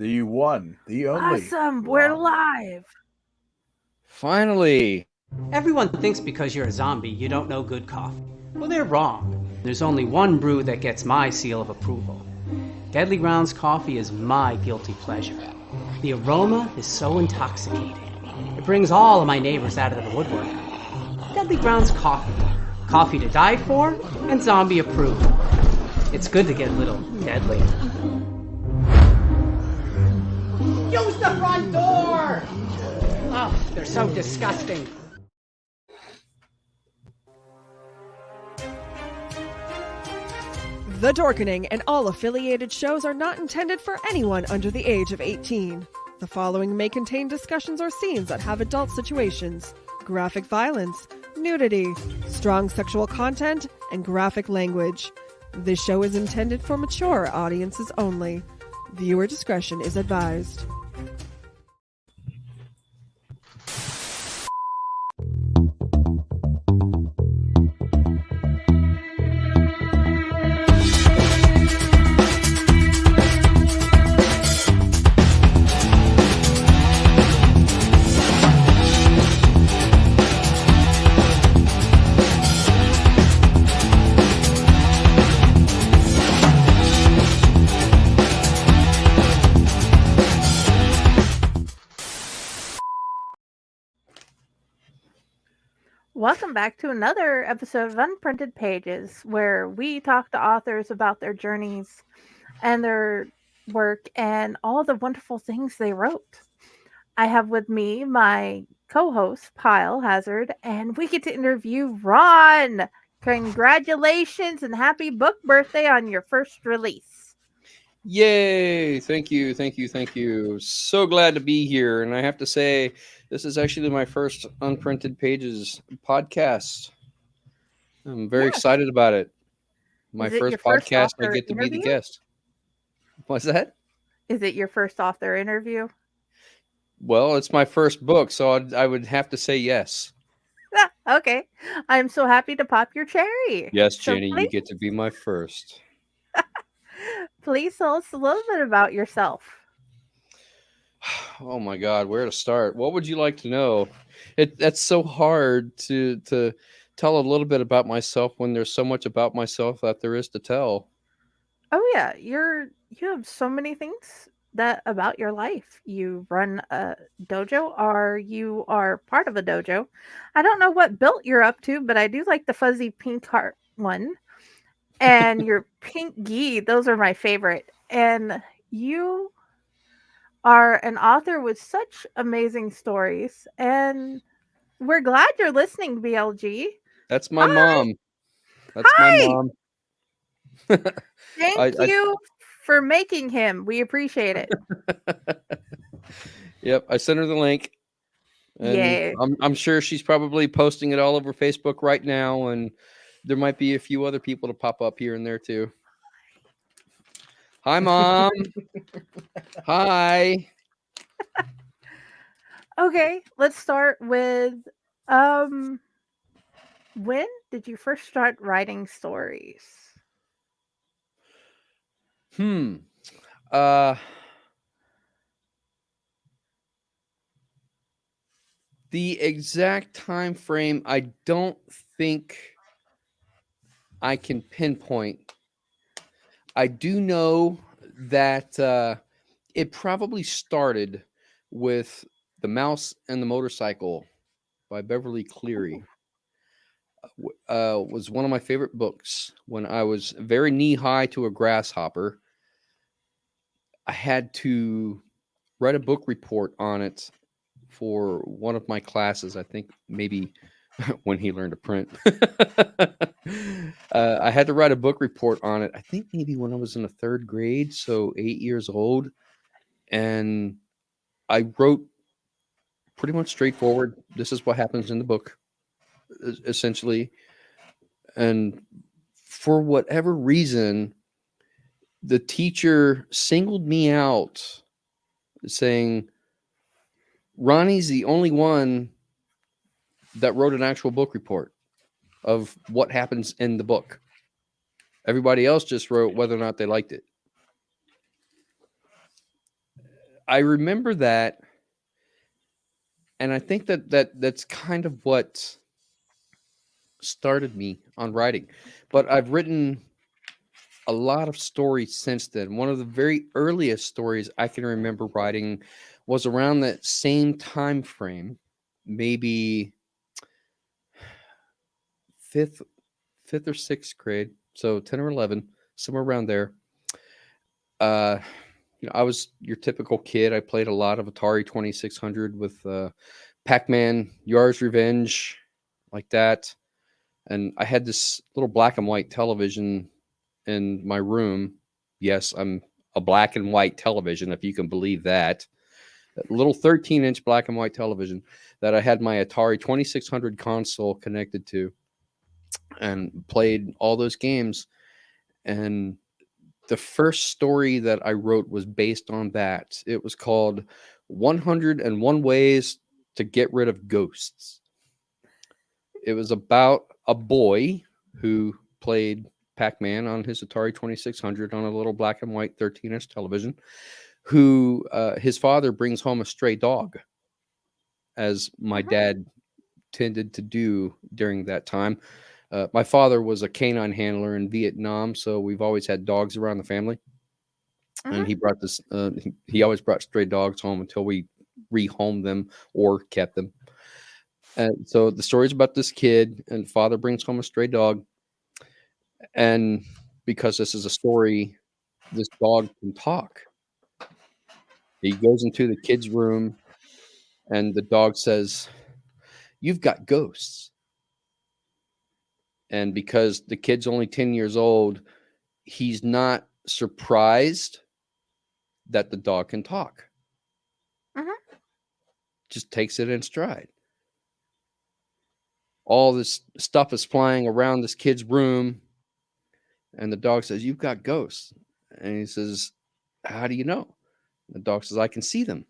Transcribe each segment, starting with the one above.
The one, the only. Awesome, we're live. Finally. Everyone thinks because you're a zombie, you don't know good coffee. Well, they're wrong. There's only one brew that gets my seal of approval. Deadly Grounds coffee is my guilty pleasure. The aroma is so intoxicating. It brings all of my neighbors out of the woodwork. Deadly Grounds coffee. Coffee to die for and zombie approved. It's good to get a little deadly. Use the front door! Oh, they're so disgusting. The Dorkening and all affiliated shows are not intended for anyone under the age of 18. The following may contain discussions or scenes that have adult situations, graphic violence, nudity, strong sexual content, and graphic language. This show is intended for mature audiences only. Viewer discretion is advised. Welcome back to another episode of Unprinted Pages, where we talk to authors about their journeys and their work and all the wonderful things they wrote. I have with me my co-host, Pyle Hazard, and we get to interview Ron. Congratulations and happy book birthday on your first release. Yay! Thank you. So glad to be here. And I have to say, this is actually my first Unprinted Pages podcast. I'm very excited about it. My first podcast, I get to be the guest. What's that? Is it your first author interview? Well, it's my first book, so I would have to say yes. Okay. I'm so happy to pop your cherry. Yes, Jenny, you get to be my first. Please tell us a little bit about yourself. Oh my God, where to start? What would you like to know? That's so hard to tell a little bit about myself when there's so much about myself that there is to tell. Oh yeah, you have so many things that about your life. You run a dojo, or you are part of a dojo. I don't know what built you're up to, but I do like the fuzzy pink heart one. And your pink gi, those are my favorite. And you are an author with such amazing stories. And we're glad you're listening, BLG. That's my mom. That's Hi. my mom. Thank you for making him. We appreciate it. Yep, I sent her the link. And Yay. I'm sure she's probably posting it all over Facebook right now, and there might be a few other people to pop up here and there too. Hi, Mom. Hi. Okay, let's start with when did you first start writing stories? The exact time frame, I don't think I can pinpoint. I do know that it probably started with The Mouse and the Motorcycle by Beverly Cleary. Was one of my favorite books when I was very knee-high to a grasshopper. I had to write a book report on it for one of my classes. I think maybe when he learned to print. I had to write a book report on it. I think maybe when I was in the third grade, so 8 years old. And I wrote pretty much straightforward. This is what happens in the book, essentially. And for whatever reason, the teacher singled me out, saying, Ronnie's the only one that wrote an actual book report of what happens in the book. Everybody else just wrote whether or not they liked it. I remember that, and I think that's kind of what started me on writing. But I've written a lot of stories since then. One of the very earliest stories I can remember writing was around that same time frame, maybe fifth or sixth grade, so 10 or 11, somewhere around there. I was your typical kid. I played a lot of Atari 2600 with Pac-Man, Yar's Revenge, like that. And I had this little black and white television in my room. Yes, I'm a black and white television, if you can believe that. A little 13-inch black and white television that I had my Atari 2600 console connected to, and played all those games. And the first story that I wrote was based on that. It was called 101 Ways to Get Rid of Ghosts. It was about a boy who played Pac-Man on his Atari 2600 on a little black and white 13-inch television, who his father brings home a stray dog, as my dad tended to do during that time. My father was a canine handler in Vietnam, so we've always had dogs around the family. And he brought this, he always brought stray dogs home until we rehomed them or kept them. And so the story is about this kid, and father brings home a stray dog. And because this is a story, this dog can talk. He goes into the kid's room, and the dog says, "You've got ghosts." And because the kid's only 10 years old, he's not surprised that the dog can talk. Just takes it in stride. All this stuff is flying around this kid's room, and the dog says, "You've got ghosts." And he says, "How do you know?" The dog says, "I can see them."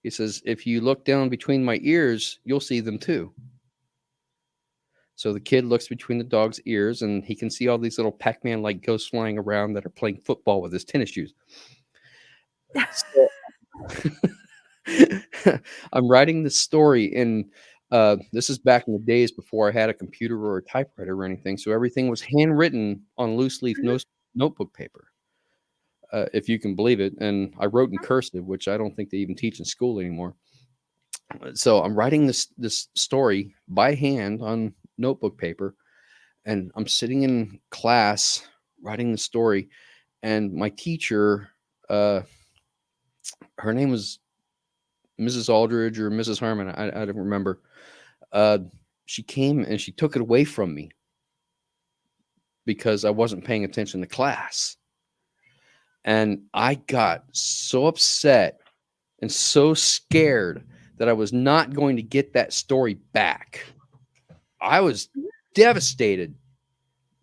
He says, "If you look down between my ears, you'll see them too." So the kid looks between the dog's ears, and he can see all these little Pac-Man like ghosts flying around that are playing football with his tennis shoes. So, I'm writing this story, and this is back in the days before I had a computer or a typewriter or anything. So everything was handwritten on loose leaf notebook paper, if you can believe it. And I wrote in cursive, which I don't think they even teach in school anymore. So I'm writing this story by hand on notebook paper, and I'm sitting in class writing the story, and my teacher, her name was Mrs. Aldridge or Mrs. Harmon, I don't remember. She came and she took it away from me because I wasn't paying attention to class. And I got so upset and so scared that I was not going to get that story back. I was devastated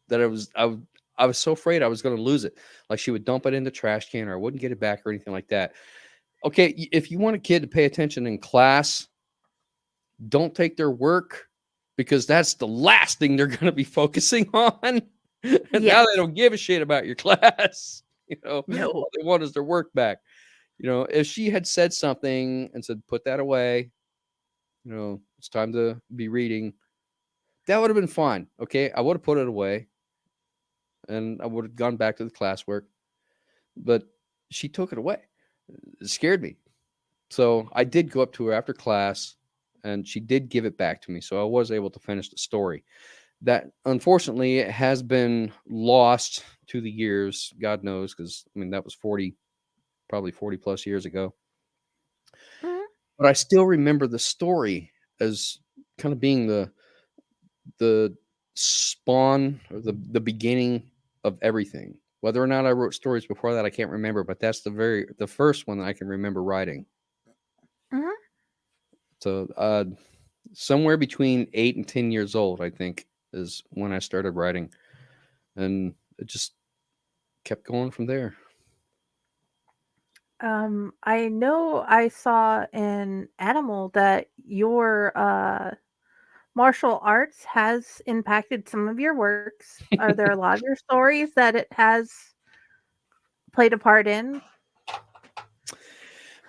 that I was so afraid I was going to lose it. Like she would dump it in the trash can, or I wouldn't get it back or anything like that. Okay, if you want a kid to pay attention in class, don't take their work, because that's the last thing they're going to be focusing on. And now they don't give a shit about your class. No. All they want is their work back. If she had said something and said, "Put that away, it's time to be reading," that would have been fine. Okay, I would have put it away and I would have gone back to the classwork. But she took it away. It scared me. So I did go up to her after class, and she did give it back to me. So I was able to finish the story. That, unfortunately, has been lost to the years. God knows, because that was probably 40 plus years ago. But I still remember the story as kind of being the spawn, or the beginning of everything. Whether or not I wrote stories before that, I can't remember, but that's the first one that I can remember writing. So somewhere between 8 and 10 years old, I think, is when I started writing. And it just kept going from there. I know I saw in Animal that your martial arts has impacted some of your works. Are there a lot of your stories that it has played a part in?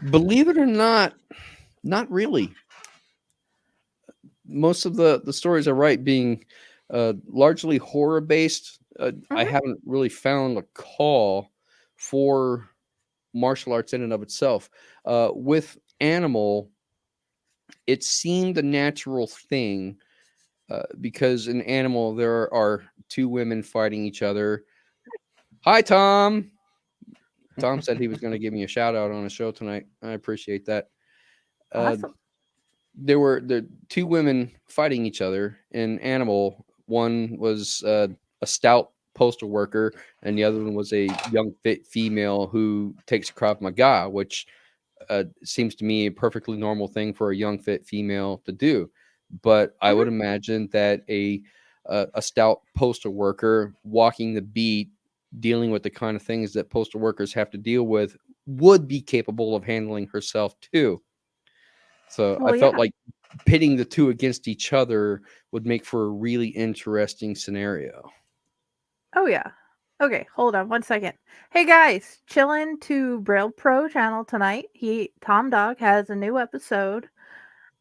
Believe it or not really. Most of the stories I write being largely horror based. I Mhm. haven't really found a call for martial arts in and of itself. With Animal, it seemed a natural thing because in Animal there are two women fighting each other. Hi, Tom. Tom said he was going to give me a shout out on a show tonight. I appreciate that. Awesome. There were the two women fighting each other in Animal. One was a stout postal worker, and the other one was a young fit female who takes Krav Maga, which seems to me a perfectly normal thing for a young fit female to do. But I would Mhm. imagine that a stout postal worker walking the beat, dealing with the kind of things that postal workers have to deal with, would be capable of handling herself too. So I Well, felt yeah. like pitting the two against each other would make for a really interesting scenario. Oh, yeah. Okay, hold on one second. Hey guys, chillin' to Braille Pro channel tonight. Tom Dog has a new episode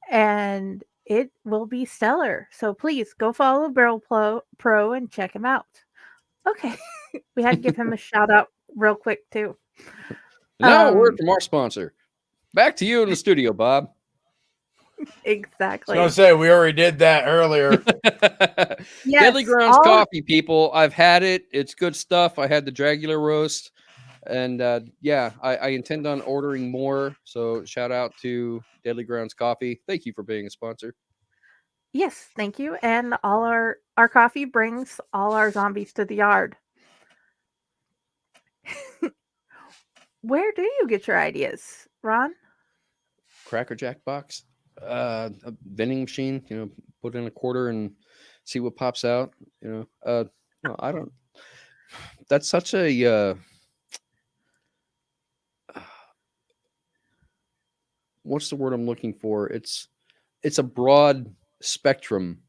and it will be stellar. So please go follow Braille Pro and check him out. Okay. We had to give him a shout out real quick too. Now a word Um from our sponsor. Back to you in the studio, Bob. I was exactly. gonna say we already did that earlier. Yes. Deadly Grounds coffee, people. I've had it. It's good stuff. I had the Dragular roast. And yeah, I intend on ordering more. So shout out to Deadly Grounds Coffee. Thank you for being a sponsor. Yes, thank you. And all our coffee brings all our zombies to the yard. Where do you get your ideas, Ron? Cracker Jack box, a vending machine. Put in a quarter and see what pops out. No, I don't. That's such a what's the word I'm looking for? It's a broad spectrum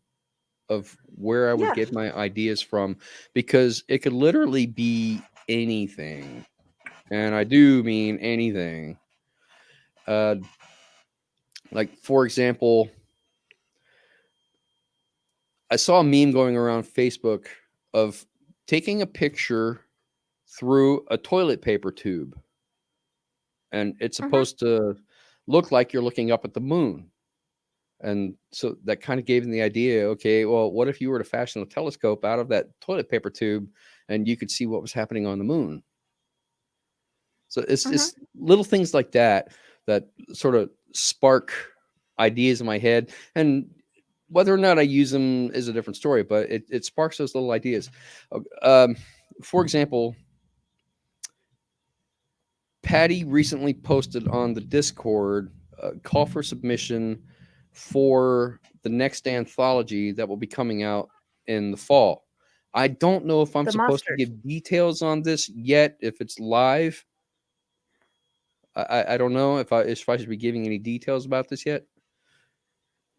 of where I would Yes. get my ideas from, because it could literally be anything, and I do mean anything. Like, for example, I saw a meme going around Facebook of taking a picture through a toilet paper tube, and it's Mhm. supposed to look like you're looking up at the moon. And so that kind of gave them the idea, okay, well, what if you were to fashion a telescope out of that toilet paper tube and you could see what was happening on the moon? So it's Mhm. little things like that that sort of spark ideas in my head. And whether or not I use them is a different story, but it sparks those little ideas. For example, Patty recently posted on the Discord a call for submission for the next anthology that will be coming out in the fall. I don't know if I'm The supposed to monsters. give details on this yet, if it's live. I don't know if I should be giving any details about this yet.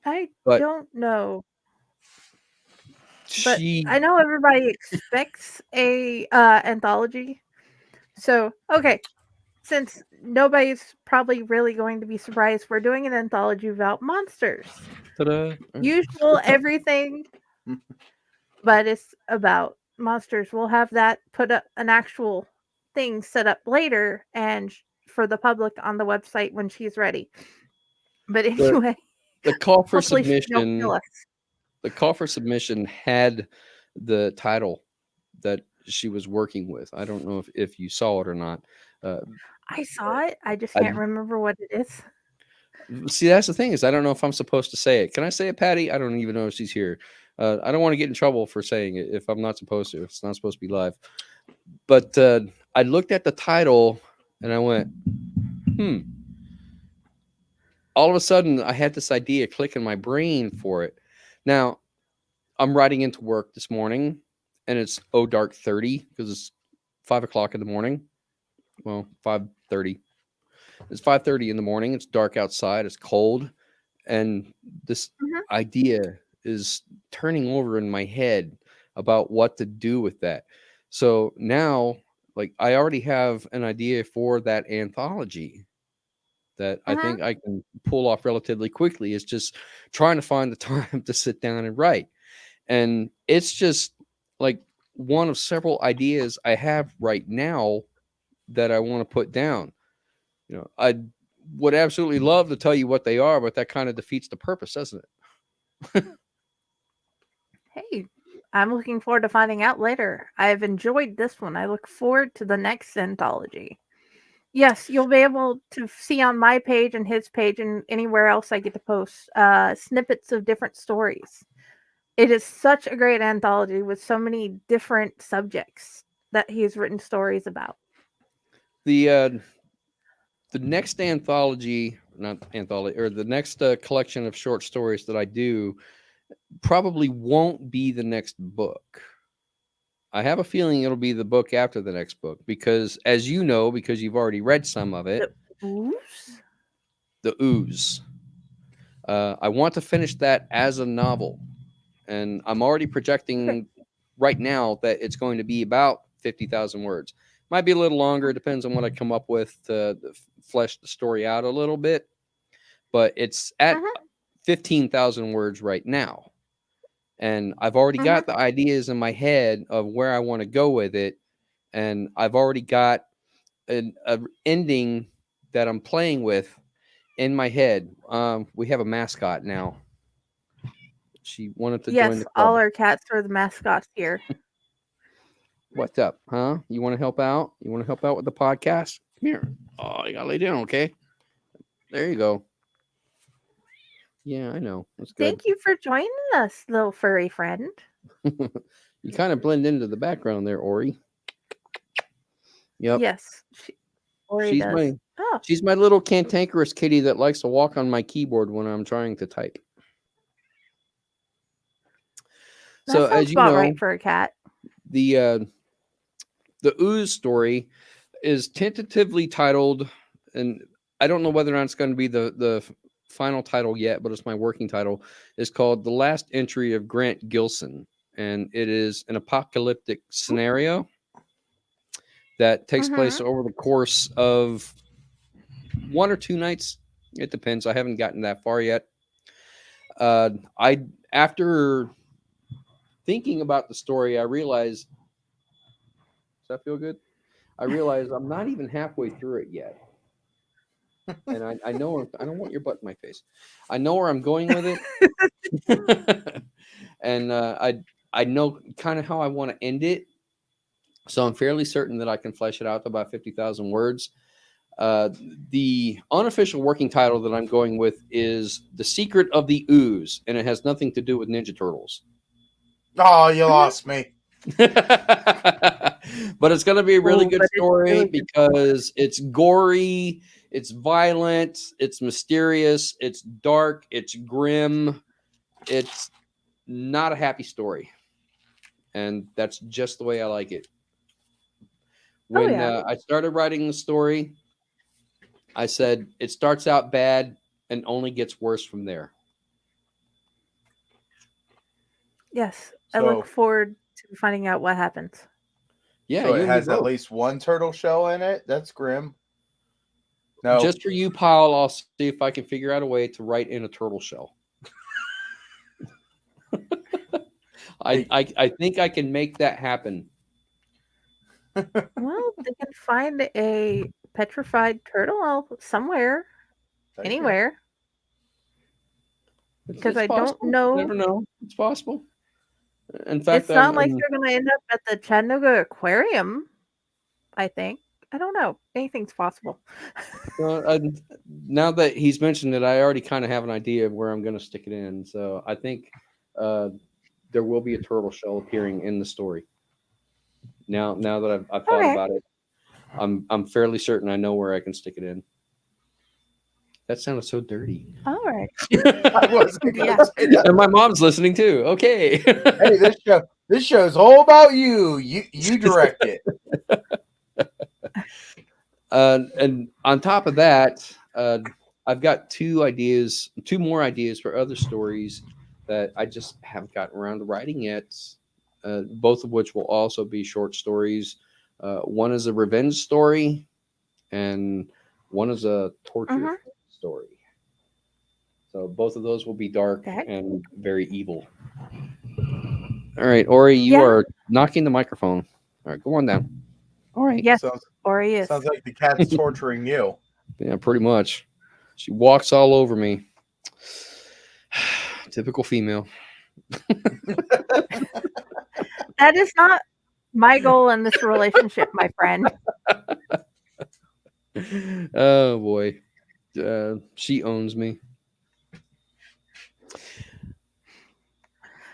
I But don't know, but she I know everybody expects a anthology. So, okay, since nobody's probably really going to be surprised, we're doing an anthology about monsters. ta-da. Usual everything, but it's about monsters. We'll have that put up an actual thing set up later and for the public on the website when she's ready. But the anyway, the call for hopefully she don't kill submission us. the call for submission had the title that she was working with. I don't know if you saw it or not. Uh, I saw it. I just I can't remember what it is. see, that's the thing, is I don't know if I'm supposed to say it. Can I say it, Patty? I don't even know if she's here. I don't want to get in trouble for saying it if I'm not supposed to. It's not supposed to be live. But I looked at the title and I went, all of a sudden I had this idea click in my brain for it. Now, I'm riding into work this morning and it's dark 30 because it's 5 o'clock in the morning. Well, 5:30. It's 5:30 in the morning. It's dark outside. It's cold. And this Mhm. idea is turning over in my head about what to do with that. So now, like, I already have an idea for that anthology. that I think I can pull off relatively quickly. It's just trying to find the time to sit down and write. And it's just like one of several ideas I have right now that I want to put down. I would absolutely love to tell you what they are, but that kind of defeats the purpose, doesn't it? Hey, I'm looking forward to finding out later. I've enjoyed this one. I look forward to the next anthology. Yes, you'll be able to see on my page and his page and anywhere else I get to post snippets of different stories. It is such a great anthology with so many different subjects that he's written stories about. The next anthology, not anthology, or the next collection of short stories that I do probably won't be the next book. I have a feeling it'll be the book after the next book because, as you know, because you've already read some of it, The Ooze. I want to finish that as a novel, and I'm already projecting right now that it's going to be about 50,000 words. Might be a little longer. Depends on what I come up with to flesh the story out a little bit. But it's at 15,000 words right now. And I've already got the ideas in my head of where I want to go with it. And I've already got an ending that I'm playing with in my head. We have a mascot now. She wanted to join the club. All our cats are the mascots here. What's up, huh? You want to help out? You want to help out with the podcast? Come here. Oh, you gotta lay down, okay? There you go. Yeah, I know. That's good. Thank you for joining us, little furry friend. You kind of blend into the background there, Ori. Yep. Yes, Ori does. She's my little cantankerous kitty that likes to walk on my keyboard when I'm trying to type. So, as you know, right for a cat. The Ooze story is tentatively titled, and I don't know whether or not it's going to be the final title yet, but it's my working title. It's called The Last Entry of Grant Gilson, and it is an apocalyptic scenario that takes place over the course of 1 or 2 nights. It depends. I haven't gotten that far yet. After thinking about the story, I realized, does that feel good? I realized I'm not even halfway through it yet. And I know, I don't want your butt in my face. I know where I'm going with it. And I know kind of how I want to end it. So I'm fairly certain that I can flesh it out to about 50,000 words. The unofficial working title that I'm going with is The Secret of the Ooze, and it has nothing to do with Ninja Turtles. Oh, you lost me. But it's going to be a really good story because it's gory, it's violent, it's mysterious, it's dark, it's grim. It's not a happy story. And that's just the way I like it. When I started writing the story, I said it starts out bad and only gets worse from there. Yes, I look forward to finding out what happens. Yeah, so it has at least one turtle shell in it. That's grim. No, just for you, Paul. I'll see if I can figure out a way to write in a turtle shell. I think I can make that happen. Well, they can find a petrified turtle somewhere, anywhere. Because I don't know. You never know. It's possible. In fact, it's not like they're going to end up at the Chattanooga Aquarium, I think. I don't know. Anything's possible. Now that he's mentioned it, I already kind of have an idea of where I'm going to stick it in. So I think there will be a turtle shell appearing in the story. Now that I've thought about it, I'm fairly certain I know where I can stick it in. That sounded so dirty. All right. I wasn't gonna say that. And my mom's listening too. Okay. Hey, this show's all about you. You direct it. And on top of that, I've got two more ideas for other stories that I just haven't gotten around to writing yet. Both of which will also be short stories. One is a revenge story, and one is a torture story. So both of those will be dark Okay. and very evil. All right, Ori, you Yeah. are knocking the microphone. All right, go on down. All right. Yes, Sounds Ori is. sounds like the cat's torturing you. Yeah, pretty much. She walks all over me. Typical female. That is not my goal in this relationship, my friend. Oh boy, she owns me.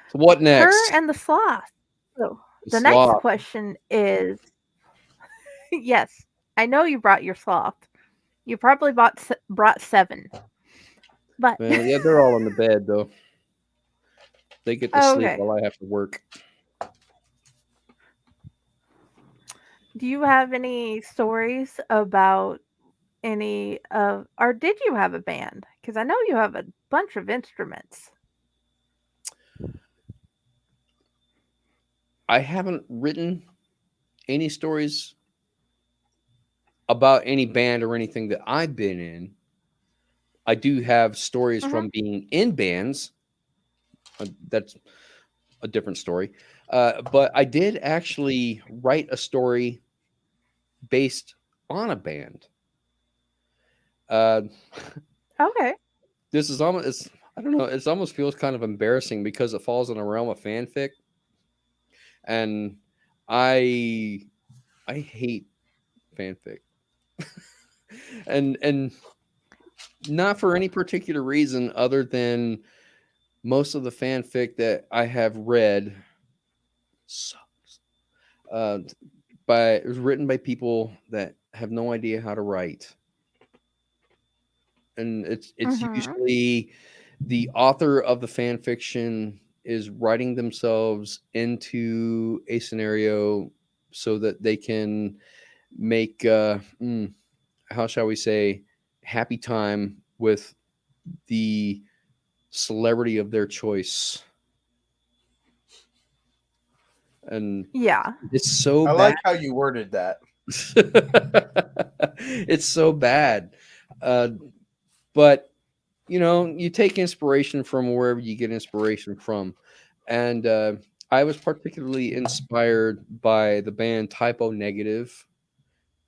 So what next? Her and the sloth. So the Sloth. next question is, yes, I know you brought your sloth. You probably brought 7. But Man, yeah, they're all in the bed though. They get to sleep okay. while I have to work. Do you have any stories about any of, or did you have a band? Because I know you have a bunch of instruments. I haven't written any stories about any band or anything that I've been in. I do have stories from being in bands. That's a different story. But I did actually write a story based on a band. Okay. This is almost, I don't know, it almost feels kind of embarrassing because it falls in a realm of fanfic. And I hate fanfic. and not for any particular reason other than most of the fanfic that I have read sucks. It was written by people that have no idea how to write. And it's usually the author of the fan fiction is writing themselves into a scenario so that they can make how shall we say, happy time with the celebrity of their choice. And Yeah. it's so I bad. like how you worded that. It's so bad. But, you know, you take inspiration from wherever you get inspiration from. And I was particularly inspired by the band Typo Negative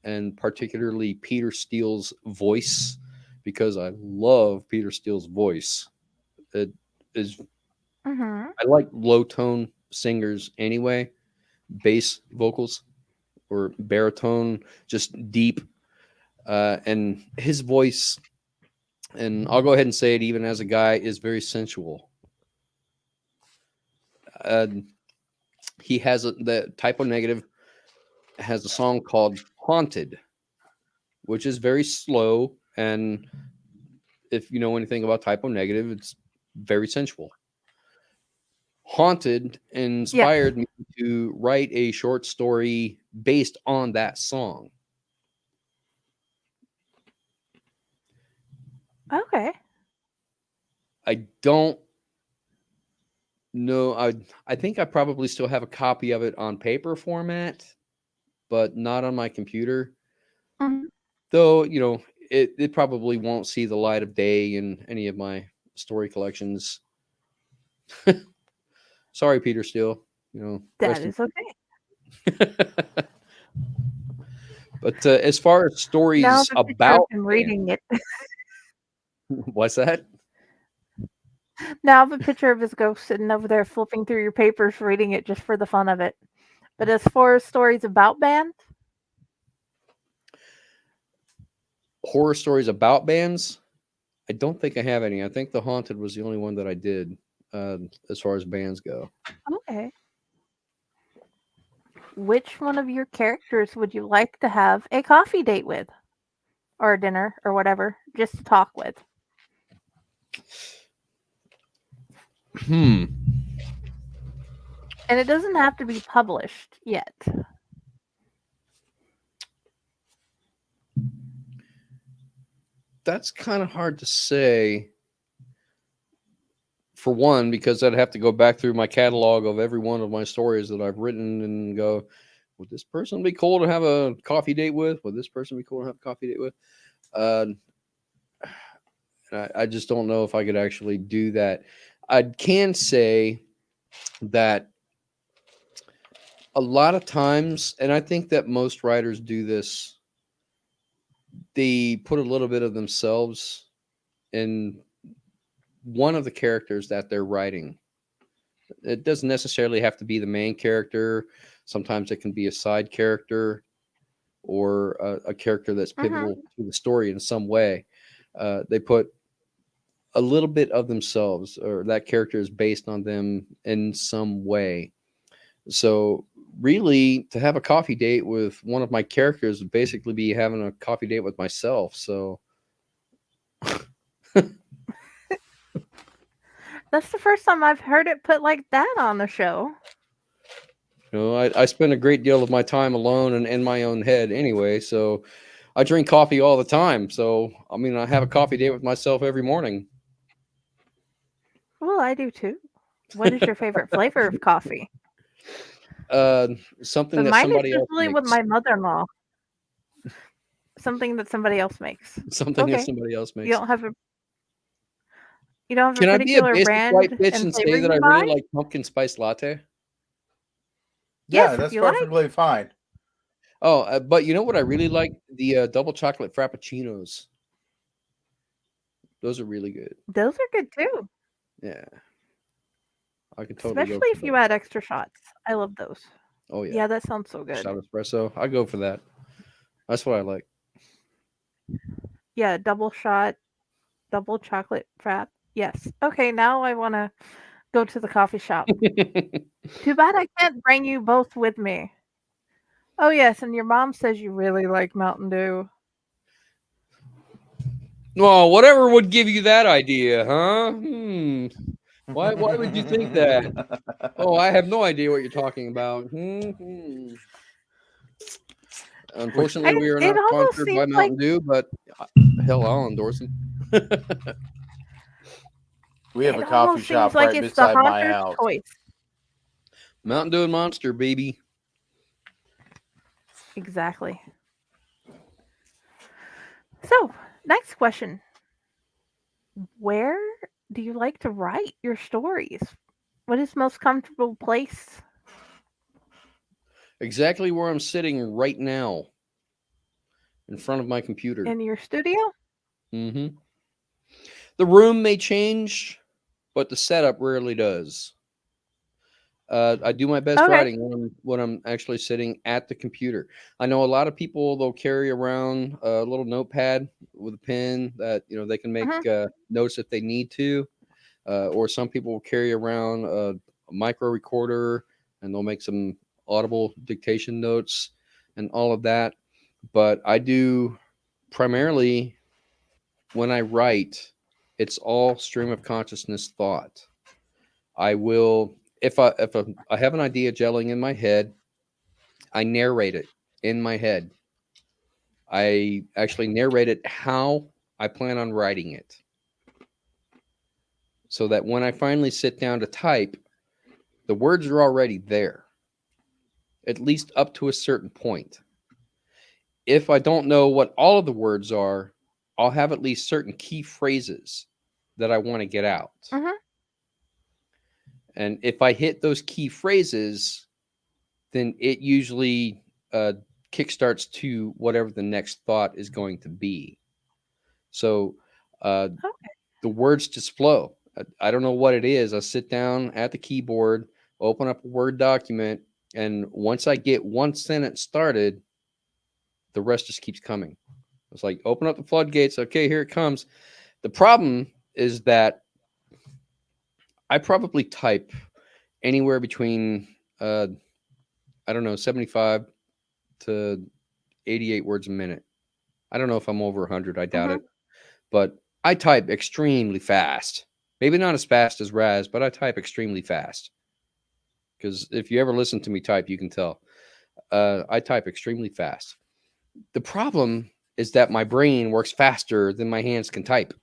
and particularly Peter Steele's voice, because I love Peter Steele's voice. It is, I like low tone singers anyway, bass vocals or baritone, just deep. And his voice, and I'll go ahead and say it even as a guy, is very sensual. He has the Typo Negative has a song called Haunted, which is very slow. And if you know anything about Typo Negative, it's very sensual. Haunted inspired me to write a short story based on that song. Okay. I don't know. I think I probably still have a copy of it on paper format, but not on my computer. Though, you know, it probably won't see the light of day in any of my story collections. Sorry, Peter Steele. You know, That is okay. But as far as stories Now the picture about of him reading it. what's that? Now I have a picture of his ghost sitting over there flipping through your papers, reading it just for the fun of it. But as far as stories about bands, horror stories about bands, I don't think I have any. I think The Haunted was the only one that I did as far as bands go. okay. Which one of your characters would you like to have a coffee date with? Or a dinner or whatever, just to talk with? And it doesn't have to be published yet. That's kind of hard to say. For one, because I'd have to go back through my catalog of every one of my stories that I've written and go, would this person be cool to have a coffee date with? Would this person be cool to have a coffee date with? I just don't know if I could actually do that. I can say that a lot of times, and I think that most writers do this, they put a little bit of themselves in one of the characters that they're writing. It doesn't necessarily have to be the main character. Sometimes it can be a side character or a character that's pivotal to the story in some way. They put a little bit of themselves, or that character is based on them in some way. So really, to have a coffee date with one of my characters would basically be having a coffee date with myself. So That's the first time I've heard it put like that on the show. you know, I spend a great deal of my time alone and in my own head anyway. So I drink coffee all the time. So I mean, I have a coffee date with myself every morning. Well, I do too. What is your favorite flavor of coffee? Something But that mine is somebody else usually with makes. my mother-in-law. Something that somebody else makes. Something that Okay. somebody else You makes. don't have a Can I be a particular basic brand white bitch and and flavor say that I you really buy? like pumpkin spice latte? Yeah, Yes, if that's you like. perfectly fine. Oh, but you know what I really like? The double chocolate frappuccinos. Those are really good. Those are good too. Yeah. I could totally go Especially for if you that. add extra shots. I love those. Oh yeah. Yeah, that sounds so good. Shot espresso. I go for that. That's what I like. Yeah, double shot, double chocolate frap. Yes. Okay, now I want to go to the coffee shop. Too bad I can't bring you both with me. Oh yes, and your mom says you really like Mountain Dew. Well, whatever would give you that idea, huh? Why would you think that? Oh, I have no idea what you're talking about. Unfortunately, we are It not almost sponsored by seems like Mountain Dew, but hell, I'll endorse them. We have it a coffee almost seems shop like right it's the beside my Honker's house. choice. Mountain Dew and Monster, baby. Exactly. So, next question. Where do you like to write your stories? What is the most comfortable place? Exactly where I'm sitting right now, in front of my computer. In your studio? The room may change, but the setup rarely does. I do my best Okay. writing when I'm actually sitting at the computer. I know a lot of people, they'll carry around a little notepad with a pen that they can make notes if they need to, or some people will carry around a micro recorder and they'll make some audible dictation notes and all of that. But I do primarily, when I write, it's all stream of consciousness thought. I will, if I have an idea gelling in my head, I narrate it in my head. I actually narrate it how I plan on writing it, so that when I finally sit down to type, the words are already there, at least up to a certain point. If I don't know what all of the words are, I'll have at least certain key phrases that I want to get out. And if I hit those key phrases, then it usually kickstarts to whatever the next thought is going to be. So the words just flow. I don't know what it is. I sit down at the keyboard, open up a Word document, and once I get one sentence started, the rest just keeps coming. It's like, open up the floodgates. Okay, here it comes. The problem is that I probably type anywhere between, 75 to 88 words a minute. I don't know if I'm over 100. I doubt it. But I type extremely fast. Maybe not as fast as Raz, but I type extremely fast. Because if you ever listen to me type, you can tell. I type extremely fast. The problem is that my brain works faster than my hands can type.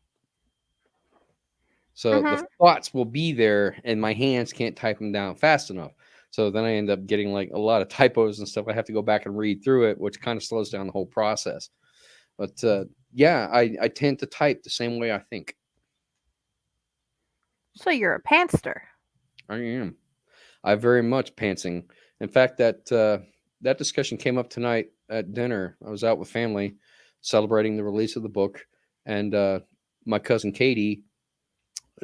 So the thoughts will be there and my hands can't type them down fast enough. So then I end up getting like a lot of typos and stuff. I have to go back and read through it, which kind of slows down the whole process. But yeah, I tend to type the same way I think. So you're a pantster. I am. I very much pantsing. In fact, that discussion came up tonight at dinner. I was out with family celebrating the release of the book, and my cousin Katie,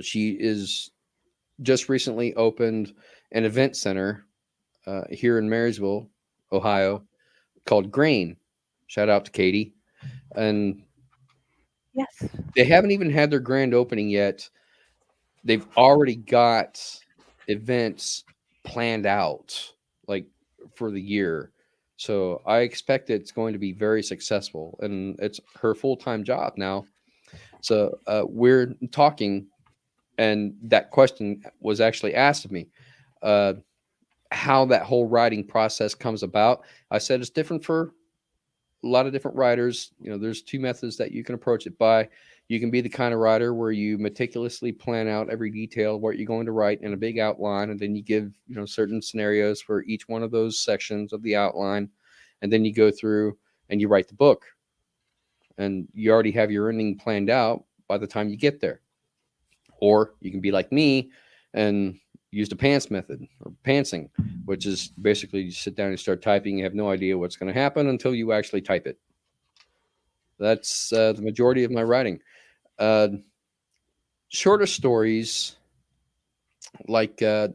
she is just recently opened an event center here in Marysville, Ohio, called Grain. Shout out to Katie. And Yes. they haven't even had their grand opening yet. They've already got events planned out, like for the year. So I expect it's going to be very successful, and it's her full-time job now. So we're talking, and that question was actually asked of me, how that whole writing process comes about. I said it's different for a lot of different writers. There's two methods that you can approach it by. You can be the kind of writer where you meticulously plan out every detail of what you're going to write in a big outline, and then you give certain scenarios for each one of those sections of the outline, and then you go through and you write the book, and you already have your ending planned out by the time you get there. Or you can be like me and use the pants method, or pantsing, which is basically you sit down and start typing. You have no idea what's going to happen until you actually type it. That's the majority of my writing. Shorter stories like the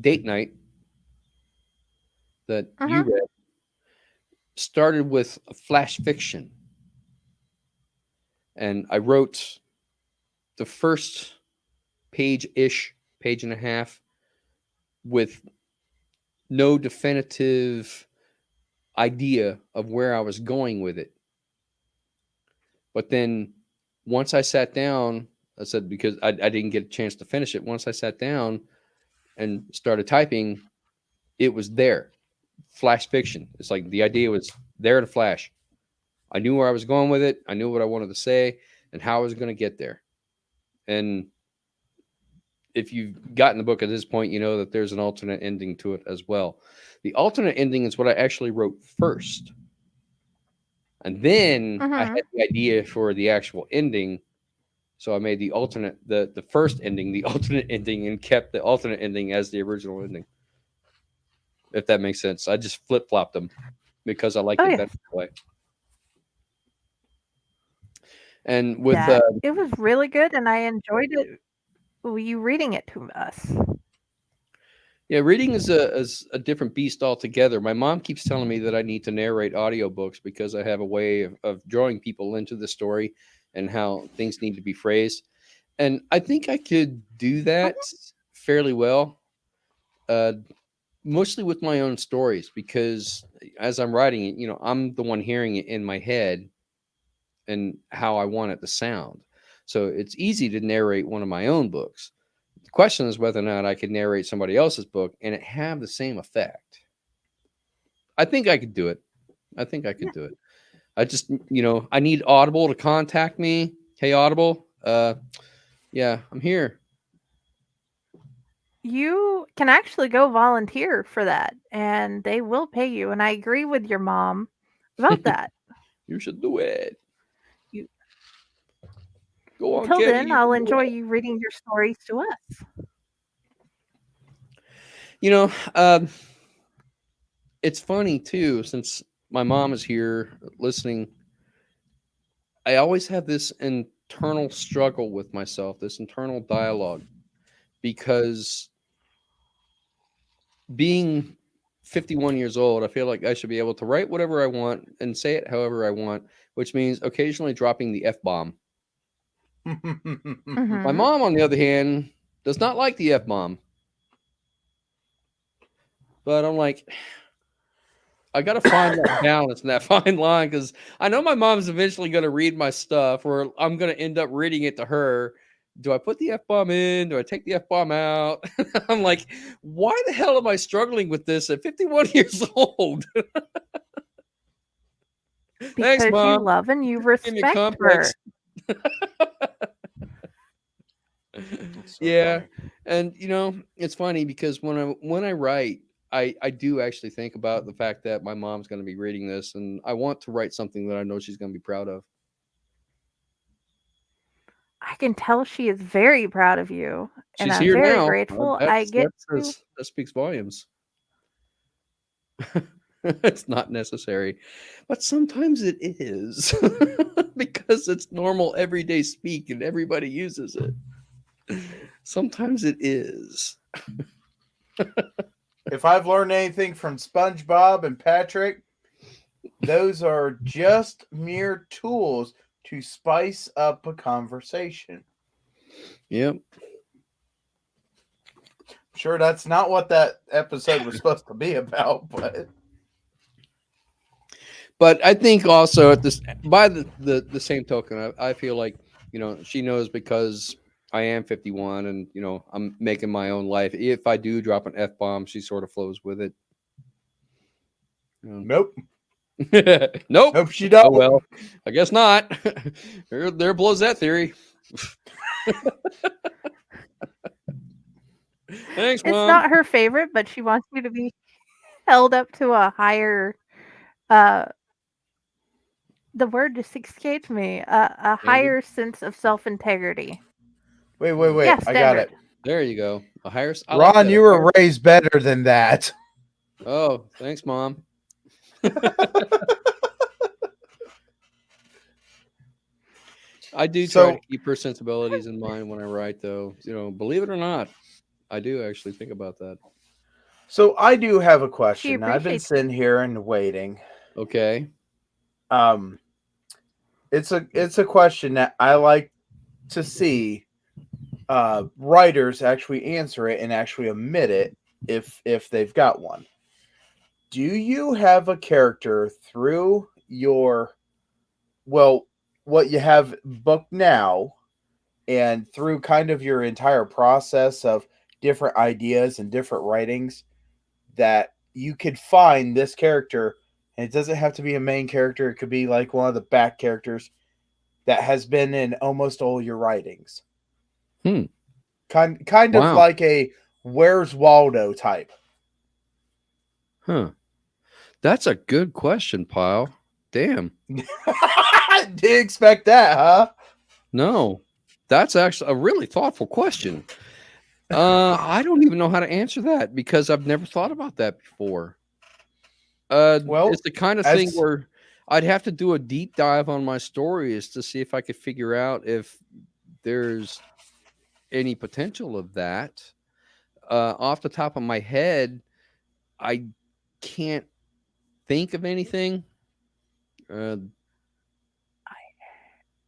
date night that you read started with flash fiction. And I wrote the first page and a half, with no definitive idea of where I was going with it. But then once I sat down, I said, because I didn't get a chance to finish it. Once I sat down and started typing, it was there. Flash fiction. It's like the idea was there in a flash. I knew where I was going with it. I knew what I wanted to say and how I was going to get there. And if you've gotten the book at this point, you know that there's an alternate ending to it as well. The alternate ending is what I actually wrote first. And then I had the idea for the actual ending. So I made the alternate, the first ending, the alternate ending, and kept the alternate ending as the original ending. If that makes sense. I just flip-flopped them because I liked it better that way. And with it was really good, and I enjoyed it. You reading it to us. Yeah, reading is a different beast altogether. My mom keeps telling me that I need to narrate audiobooks because I have a way of drawing people into the story and how things need to be phrased. And I think I could do that fairly well, mostly with my own stories, because as I'm writing it, I'm the one hearing it in my head and how I want it to sound. So it's easy to narrate one of my own books. The question is whether or not I could narrate somebody else's book and it have the same effect. I think I could do it. Do it. I just, I need Audible to contact me. Hey, Audible. Yeah, I'm here. You can actually go volunteer for that, and they will pay you. And I agree with your mom about that. You should do it. Go on, Until Katie, then, I'll enjoy you reading your stories to us. It's funny too, since my mom is here listening. I always have this internal struggle with myself, this internal dialogue, because being 51 years old, I feel like I should be able to write whatever I want and say it however I want, which means occasionally dropping the F-bomb. My mom, on the other hand, does not like the F-bomb. But I'm like, I got to find that balance and that fine line, because I know my mom's eventually going to read my stuff, or I'm going to end up reading it to her. Do I put the F-bomb in? Do I take the F-bomb out? I'm like, why the hell am I struggling with this at 51 years old? Because Thanks, Mom. you love and you respect her. Yeah. And it's funny because when I write, I do actually think about the fact that my mom's going to be reading this, and I want to write something that I know she's going to be proud of. I can tell she is very proud of you, and She's I'm here very now. grateful I get to. That speaks volumes. It's not necessary, but sometimes it is because it's normal everyday speak and everybody uses it. Sometimes it is. If I've learned anything from SpongeBob and Patrick, those are just mere tools to spice up a conversation. Yep. Sure, that's not what that episode was supposed to be about, But I think also at this, by the same token, I feel like, she knows because I am 51 and, I'm making my own life. If I do drop an F-bomb, she sort of flows with it. nope. Nope. Nope, she don't. Oh, well, I guess not. There blows that theory. Thanks, It's Mom. not her favorite, but she wants you to be held up to a higher. The word just escaped me. A higher sense of self-integrity. Wait. Yeah, I got it. There you go. A higher. I Ron, like that. you were raised better than that. Oh, thanks, Mom. I do try to keep her sensibilities in mind when I write, though. Believe it or not, I do actually think about that. So I do have a question. She I've been appreciates sitting here and waiting. Okay. It's a question that I like to see writers actually answer it and actually admit it if they've got one. Do you have a character through your, well, what you have booked now and through kind of your entire process of different ideas and different writings that you could find this character, and it doesn't have to be a main character, it could be like one of the back characters that has been in almost all your writings? Kind of like a Where's Waldo type. Huh. That's a good question, Pyle. Damn. Didn't expect that, huh? No. That's actually a really thoughtful question. I don't even know how to answer that because I've never thought about that before. Well, it's the kind of thing where I'd have to do a deep dive on my stories to see if I could figure out if there's any potential of that. Off the top of my head, I can't think of anything. I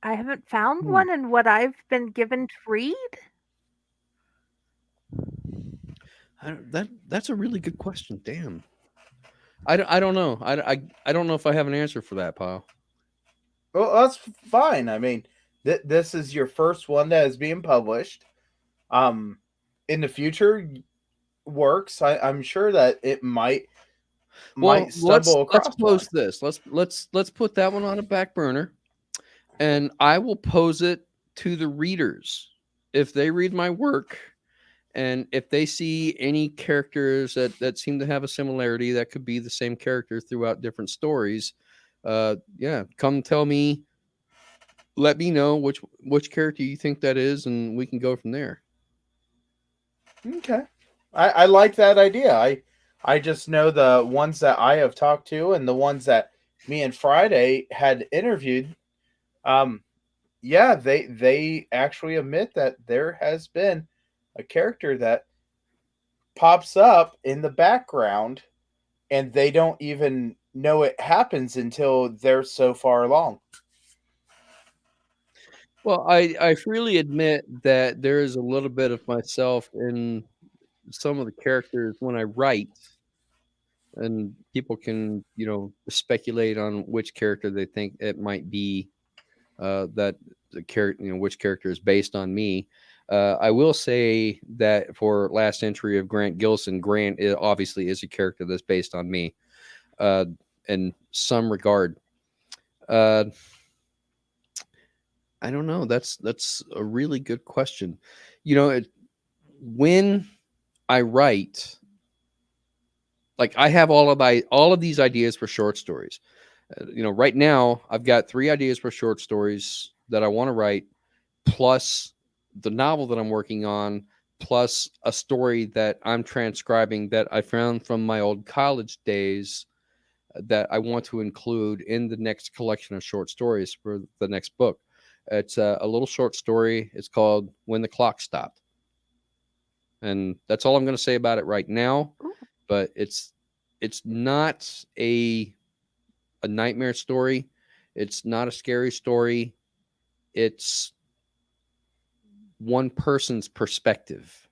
haven't found one in what I've been given to read. That's a really good question. Damn. I don't know. I don't know if I have an answer for that, Pyle. Well, that's fine. I mean, this is your first one that is being published. In the future works, I'm sure that it might stumble across. Let's pose this. Let's put that one on a back burner, and I will pose it to the readers. If they read my work, and if they see any characters that seem to have a similarity, that could be the same character throughout different stories, come tell me. Let me know which character you think that is, and we can go from there. Okay. I like that idea. I just know the ones that I have talked to and the ones that me and Friday had interviewed. They actually admit that there has been a character that pops up in the background and they don't even know it happens until they're so far along. Well, I freely admit that there is a little bit of myself in some of the characters when I write, and people can, speculate on which character they think it might be, that the character, which character is based on me. I will say that for last entry of Grant Gilson, Grant obviously is a character that's based on me, in some regard. I don't know. That's a really good question. When I write, like I have all of these ideas for short stories. Right now I've got 3 ideas for short stories that I want to write, plus the novel that I'm working on, plus a story that I'm transcribing that I found from my old college days that I want to include in the next collection of short stories for the next book. It's a little short story. It's called When the Clock Stopped. And that's all I'm going to say about it right now. But it's not a nightmare story. It's not a scary story. It's one person's perspective.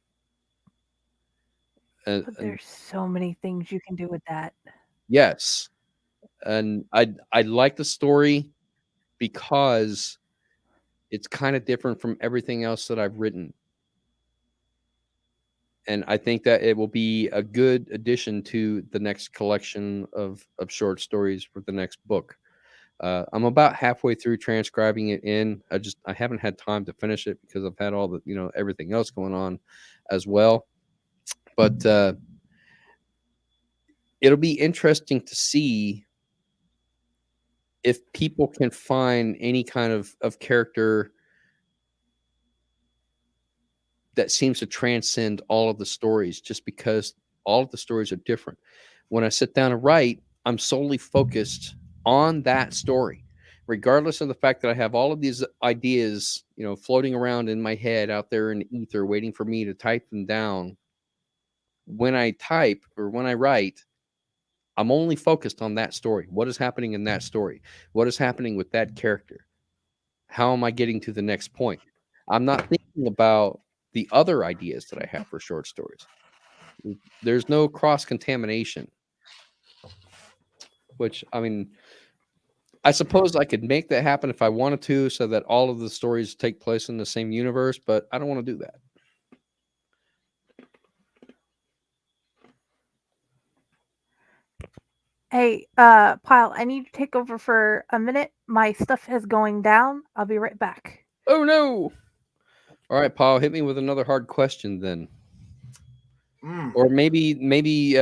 But there's so many things you can do with that. Yes. And I like the story because it's kind of different from everything else that I've written. And I think that it will be a good addition to the next collection of short stories for the next book. I'm about halfway through transcribing it in. I haven't had time to finish it because I've had all the, everything else going on as well. But it'll be interesting to see if people can find any kind of character that seems to transcend all of the stories, just because all of the stories are different. When I sit down and write, I'm solely focused on that story, regardless of the fact that I have all of these ideas, floating around in my head out there in the ether, waiting for me to type them down. When I type or when I write, I'm only focused on that story. What is happening in that story? What is happening with that character? How am I getting to the next point? I'm not thinking about the other ideas that I have for short stories. There's no cross-contamination, which, I suppose I could make that happen if I wanted to, so that all of the stories take place in the same universe, but I don't want to do that. Hey, Pyle, I need to take over for a minute. My stuff is going down. I'll be right back. Oh, no. All right, Paul, hit me with another hard question then. Or maybe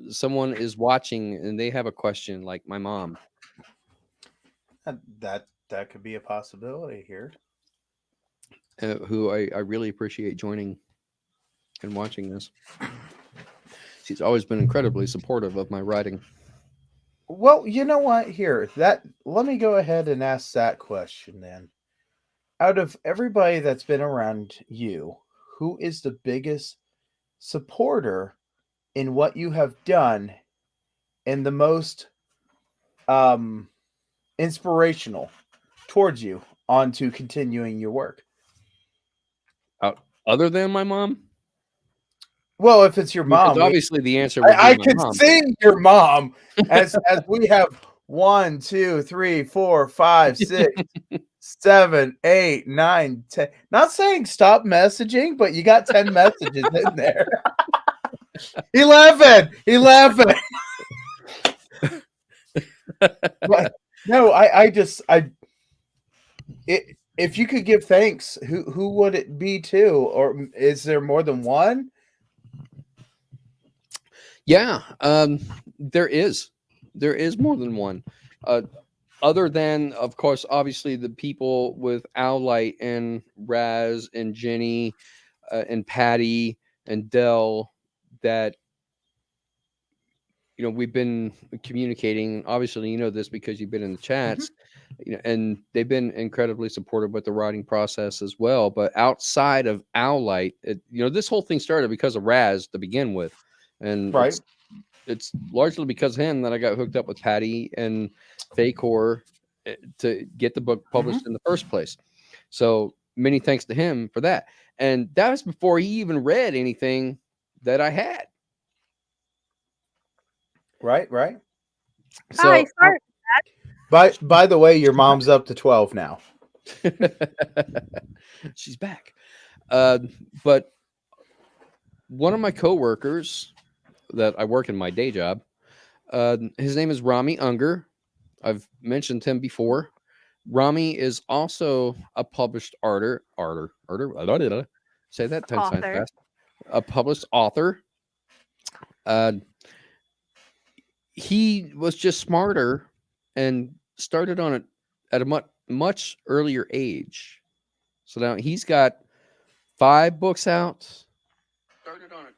someone is watching and they have a question, like my mom. That could be a possibility here. Who I really appreciate joining and watching this. She's always been incredibly supportive of my writing. Well, you know what? Let me go ahead and ask that question then. Out of everybody that's been around you, who is the biggest supporter in what you have done and the most inspirational towards you onto continuing your work? Other than my mom? Well, if it's your mom, obviously the answer would be I my could mom. see your mom as we have 1, 2, 3, 4, 5, 6, 7, 8, 9, 10. Not saying stop messaging, but you got 10 messages in there. 11. But, no, if you could give thanks, who would it be to, or is there more than one? Yeah, there is more than one. Other than, of course, obviously the people with Owlite and Raz and Jenny and Patty and Dell that we've been communicating. Obviously, you know this because you've been in the chats, and they've been incredibly supportive with the writing process as well. But outside of Owlite, this whole thing started because of Raz to begin with, and right. It's largely because of him that I got hooked up with Patty and Faycor to get the book published in the first place. So many thanks to him for that. And that was before he even read anything that I had. Right. So, hi, sorry. By the way, your mom's up to 12 now. She's back. But one of my coworkers that I work in my day job, his name is Rami Unger. I've mentioned him before. Rami is also a published author. Say that 10 times fast. A published author. He was just smarter and started on it at a much earlier age. So now he's got 5 books out. Started on it.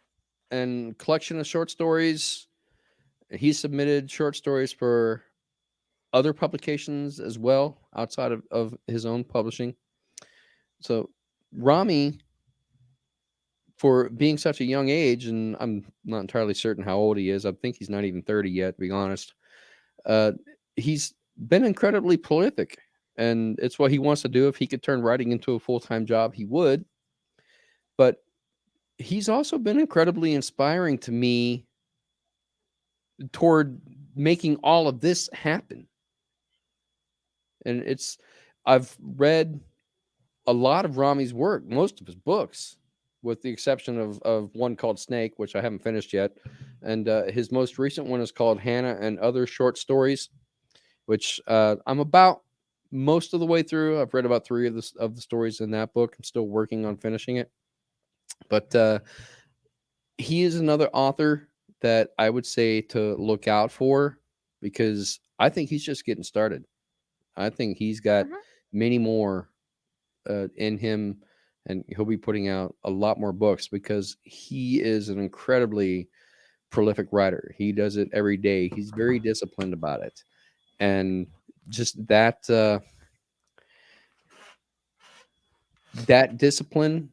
And collection of short stories. He submitted short stories for other publications as well, outside of his own publishing. So Rami, for being such a young age, and I'm not entirely certain how old he is. I think he's not even 30 yet, to be honest. He's been incredibly prolific, and it's what he wants to do. If he could turn writing into a full-time job, he would. But he's also been incredibly inspiring to me toward making all of this happen. And I've read a lot of Rami's work, most of his books, with the exception of one called Snake, which I haven't finished yet. And his most recent one is called Hannah and Other Short Stories, which I'm about most of the way through. I've read about 3 of the stories in that book. I'm still working on finishing it. But he is another author that I would say to look out for, because I think he's just getting started. I think he's got many more in him, and he'll be putting out a lot more books because he is an incredibly prolific writer. He does it every day. He's very disciplined about it. And just that discipline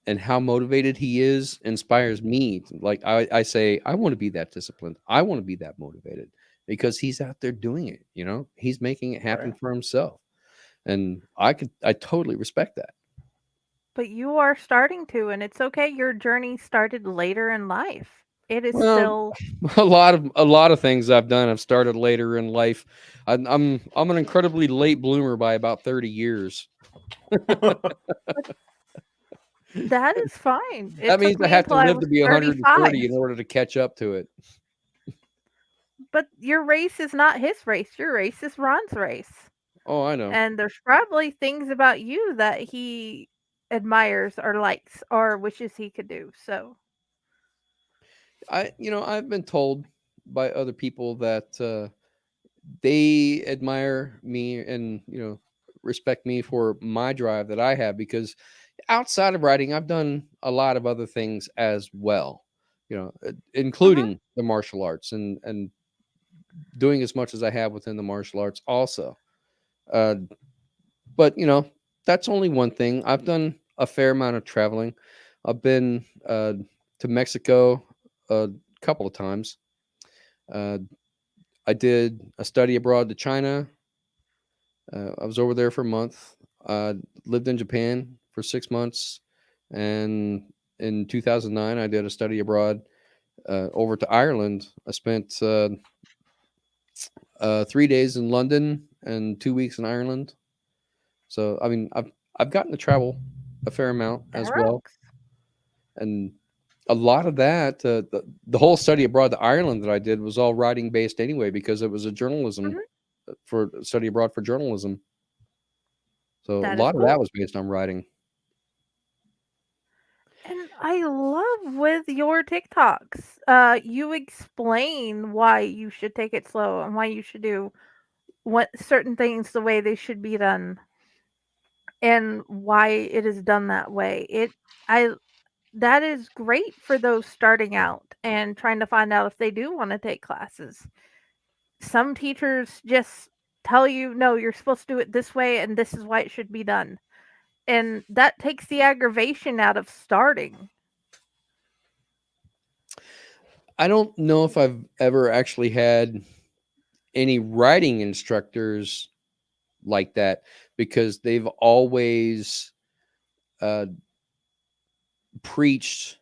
and how motivated he is inspires me. Like I say, I want to be that disciplined. I want to be that motivated, because he's out there doing it. He's making it happen for himself. And I totally respect that. But you are starting to, and it's okay. Your journey started later in life. It is still a lot of things I've done. I've started later in life. I'm an incredibly late bloomer by about 30 years. That is fine. That means I have to live to be 130 in order to catch up to it. But your race is not his race. Your race is Ron's race. Oh, I know. And there's probably things about you that he admires or likes or wishes he could do. So I've been told by other people that they admire me and respect me for my drive that I have, because outside of writing, I've done a lot of other things as well, including the martial arts and doing as much as I have within the martial arts also. But that's only one thing. I've done a fair amount of traveling. I've been to Mexico a couple of times. I did a study abroad to China. I was over there for a month. Lived in Japan for 6 months. And in 2009, I did a study abroad over to Ireland. I spent 3 days in London and 2 weeks in Ireland. So, I mean, I've gotten to travel a fair amount as well. And a lot of that, the whole study abroad to Ireland that I did was all writing based anyway, because it was a journalism for study abroad for journalism. So a lot of that was based on writing. And I love with your TikToks, you explain why you should take it slow and why you should do what certain things the way they should be done, and why it is done that way. That is great for those starting out and trying to find out if they do want to take classes. Some teachers just tell you, no, you're supposed to do it this way and this is why it should be done. And that takes the aggravation out of starting. I don't know if I've ever actually had any writing instructors like that, because they've always preached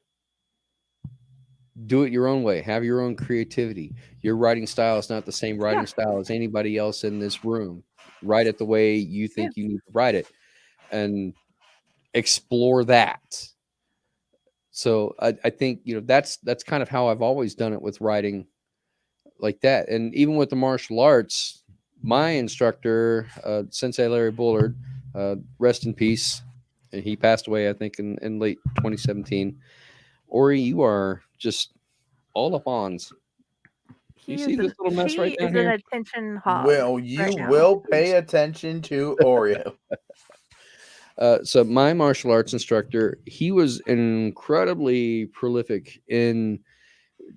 do it your own way, have your own creativity. Your writing style is not the same writing style as anybody else in this room. Write it the way you think you need to write it, and explore that. So I think that's kind of how I've always done it with writing like that. And even with the martial arts, my instructor, Sensei Larry Bullard, rest in peace, and he passed away, I think, in late 2017. Ori, you are just all up ons. You see this little mess right down here? An attention hog. Will you will pay attention to Oreo? So my martial arts instructor, he was incredibly prolific in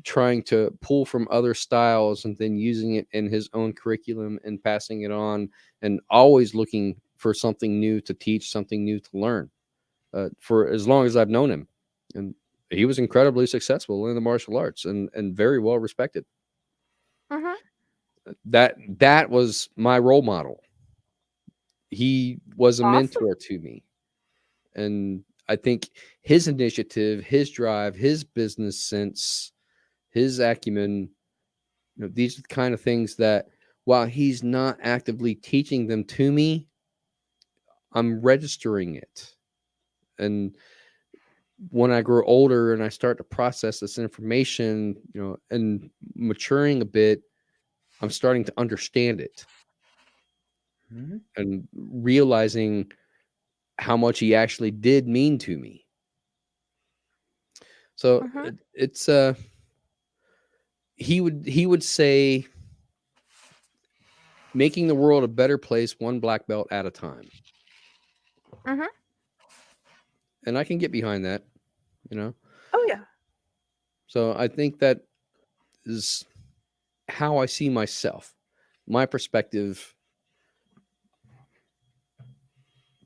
trying to pull from other styles and then using it in his own curriculum and passing it on, and always looking for something new to teach, something new to learn, for as long as I've known him. And he was incredibly successful in the martial arts and very well respected. Mhm. That was my role model. He was a Awesome. mentor to me. And I think his initiative, his drive, his business sense, his acumen, these are the kind of things that, while he's not actively teaching them to me, I'm registering it. And when I grow older and I start to process this information, and maturing a bit, I'm starting to understand it and realizing how much he actually did mean to me. So it's he would say, making the world a better place, one black belt at a time. And I can get behind that, Oh yeah. So I think that is how I see myself, my perspective.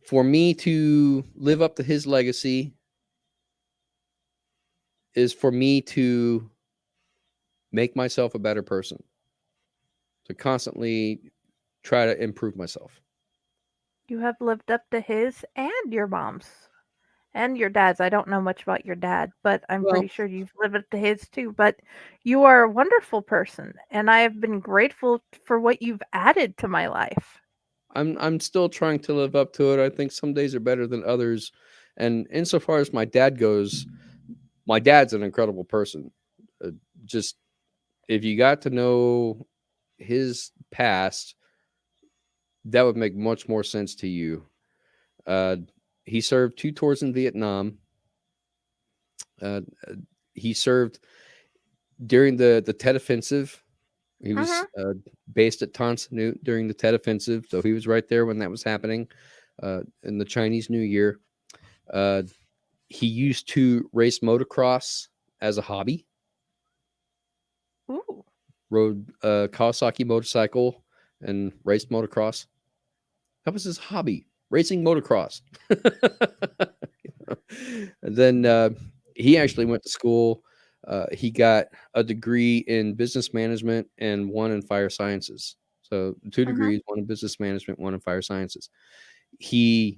For me to live up to his legacy is for me to make myself a better person, to constantly try to improve myself. You have lived up to his and your mom's and your dad's. I don't know much about your dad, but I'm Well, pretty sure you've lived up to his too. But you are a wonderful person, and I have been grateful for what you've added to my life. I'm still trying to live up to it. I think some days are better than others. And insofar as my dad goes, my dad's an incredible person. Just if you got to know his past, that would make much more sense to you. He served 2 tours in Vietnam. He served during the Tet Offensive. He was based at Tan Son Nhut during the Tet Offensive, so he was right there when that was happening in the Chinese New Year. He used to race motocross as a hobby. Ooh. Rode a Kawasaki motorcycle and raced motocross. That was his hobby, racing motocross. And then he actually went to school. He got a degree in business management and one in fire sciences. So 2 degrees, one in business management, one in fire sciences. He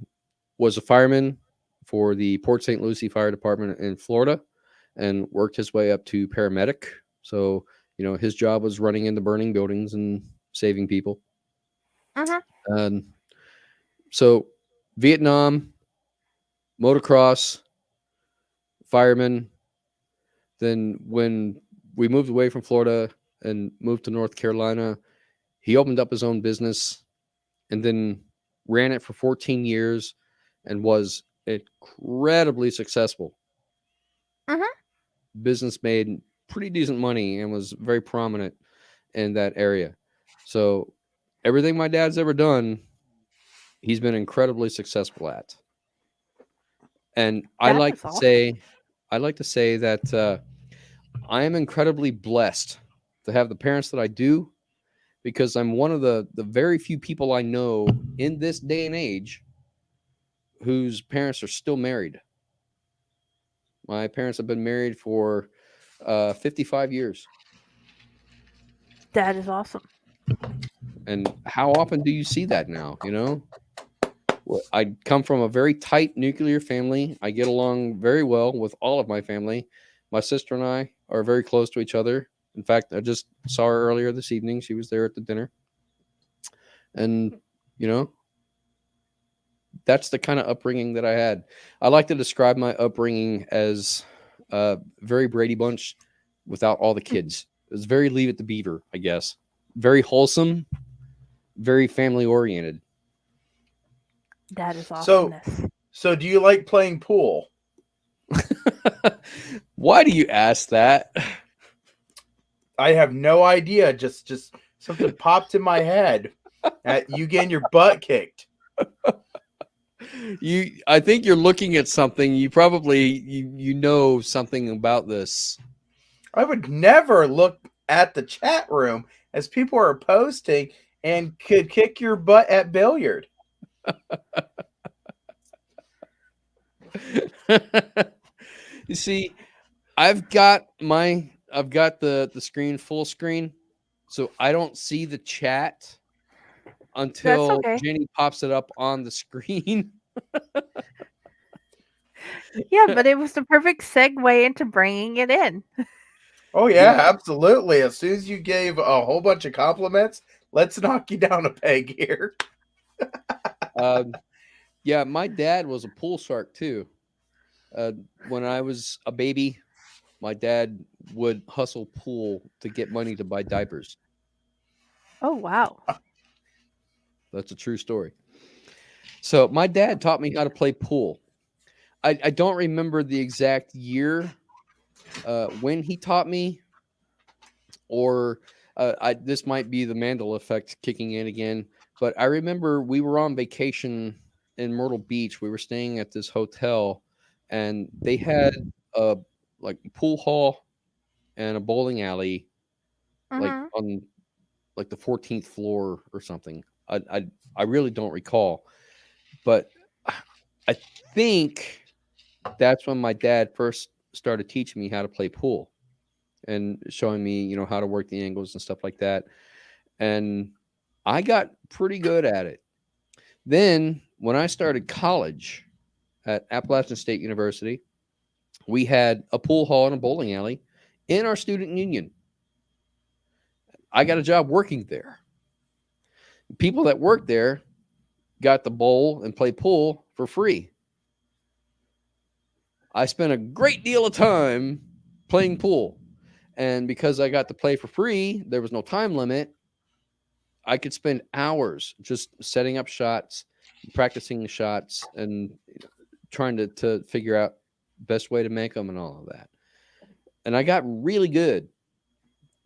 was a fireman for the Port St. Lucie Fire Department in Florida and worked his way up to paramedic. So, his job was running into burning buildings and saving people. So Vietnam, motocross, fireman. Then when we moved away from Florida and moved to North Carolina, he opened up his own business and then ran it for 14 years and was incredibly successful. Business made pretty decent money and was very prominent in that area. So everything my dad's ever done, he's been incredibly successful at. And I like to say that I am incredibly blessed to have the parents that I do, because I'm one of the very few people I know in this day and age whose parents are still married. My parents have been married for 55 years. That is awesome. And how often do you see that now? I come from a very tight nuclear family. I get along very well with all of my family. My sister and I are very close to each other. In fact, I just saw her earlier this evening. She was there at the dinner. And, that's the kind of upbringing that I had. I like to describe my upbringing as very Brady Bunch without all the kids. It was very Leave It to Beaver, I guess. Very wholesome, very family oriented. That is awesomeness. So do you like playing pool? Why do you ask that? I have no idea. Just something popped in my head at you getting your butt kicked. I think you're looking at something. You probably you know something about this. I would never look at the chat room as people are posting and could kick your butt at billiard. You see, I've got the screen full screen, so I don't see the chat until okay. Jenny pops it up on the screen. Yeah, but it was the perfect segue into bringing it in. Oh yeah, absolutely. As soon as you gave a whole bunch of compliments, let's knock you down a peg here. Yeah, my dad was a pool shark too. When I was a baby, my dad would hustle pool to get money to buy diapers. Oh, wow. That's a true story. So my dad taught me how to play pool. I don't remember the exact year when he taught me, or this might be the Mandela effect kicking in again. But I remember we were on vacation in Myrtle Beach. We were staying at this hotel, and they had a like pool hall and a bowling alley, like Mhm. on like the 14th floor or something. I really don't recall, but I think that's when my dad first started teaching me how to play pool and showing me, you know, how to work the angles and stuff like that. And I got pretty good at it. Then when I started college at Appalachian State University, we had a pool hall and a bowling alley in our student union. I got a job working there. People that worked there got to bowl and play pool for free. I spent a great deal of time playing pool. And because I got to play for free, there was no time limit. I could spend hours just setting up shots, practicing the shots, and trying to figure out best way to make them and all of that. And I got really good.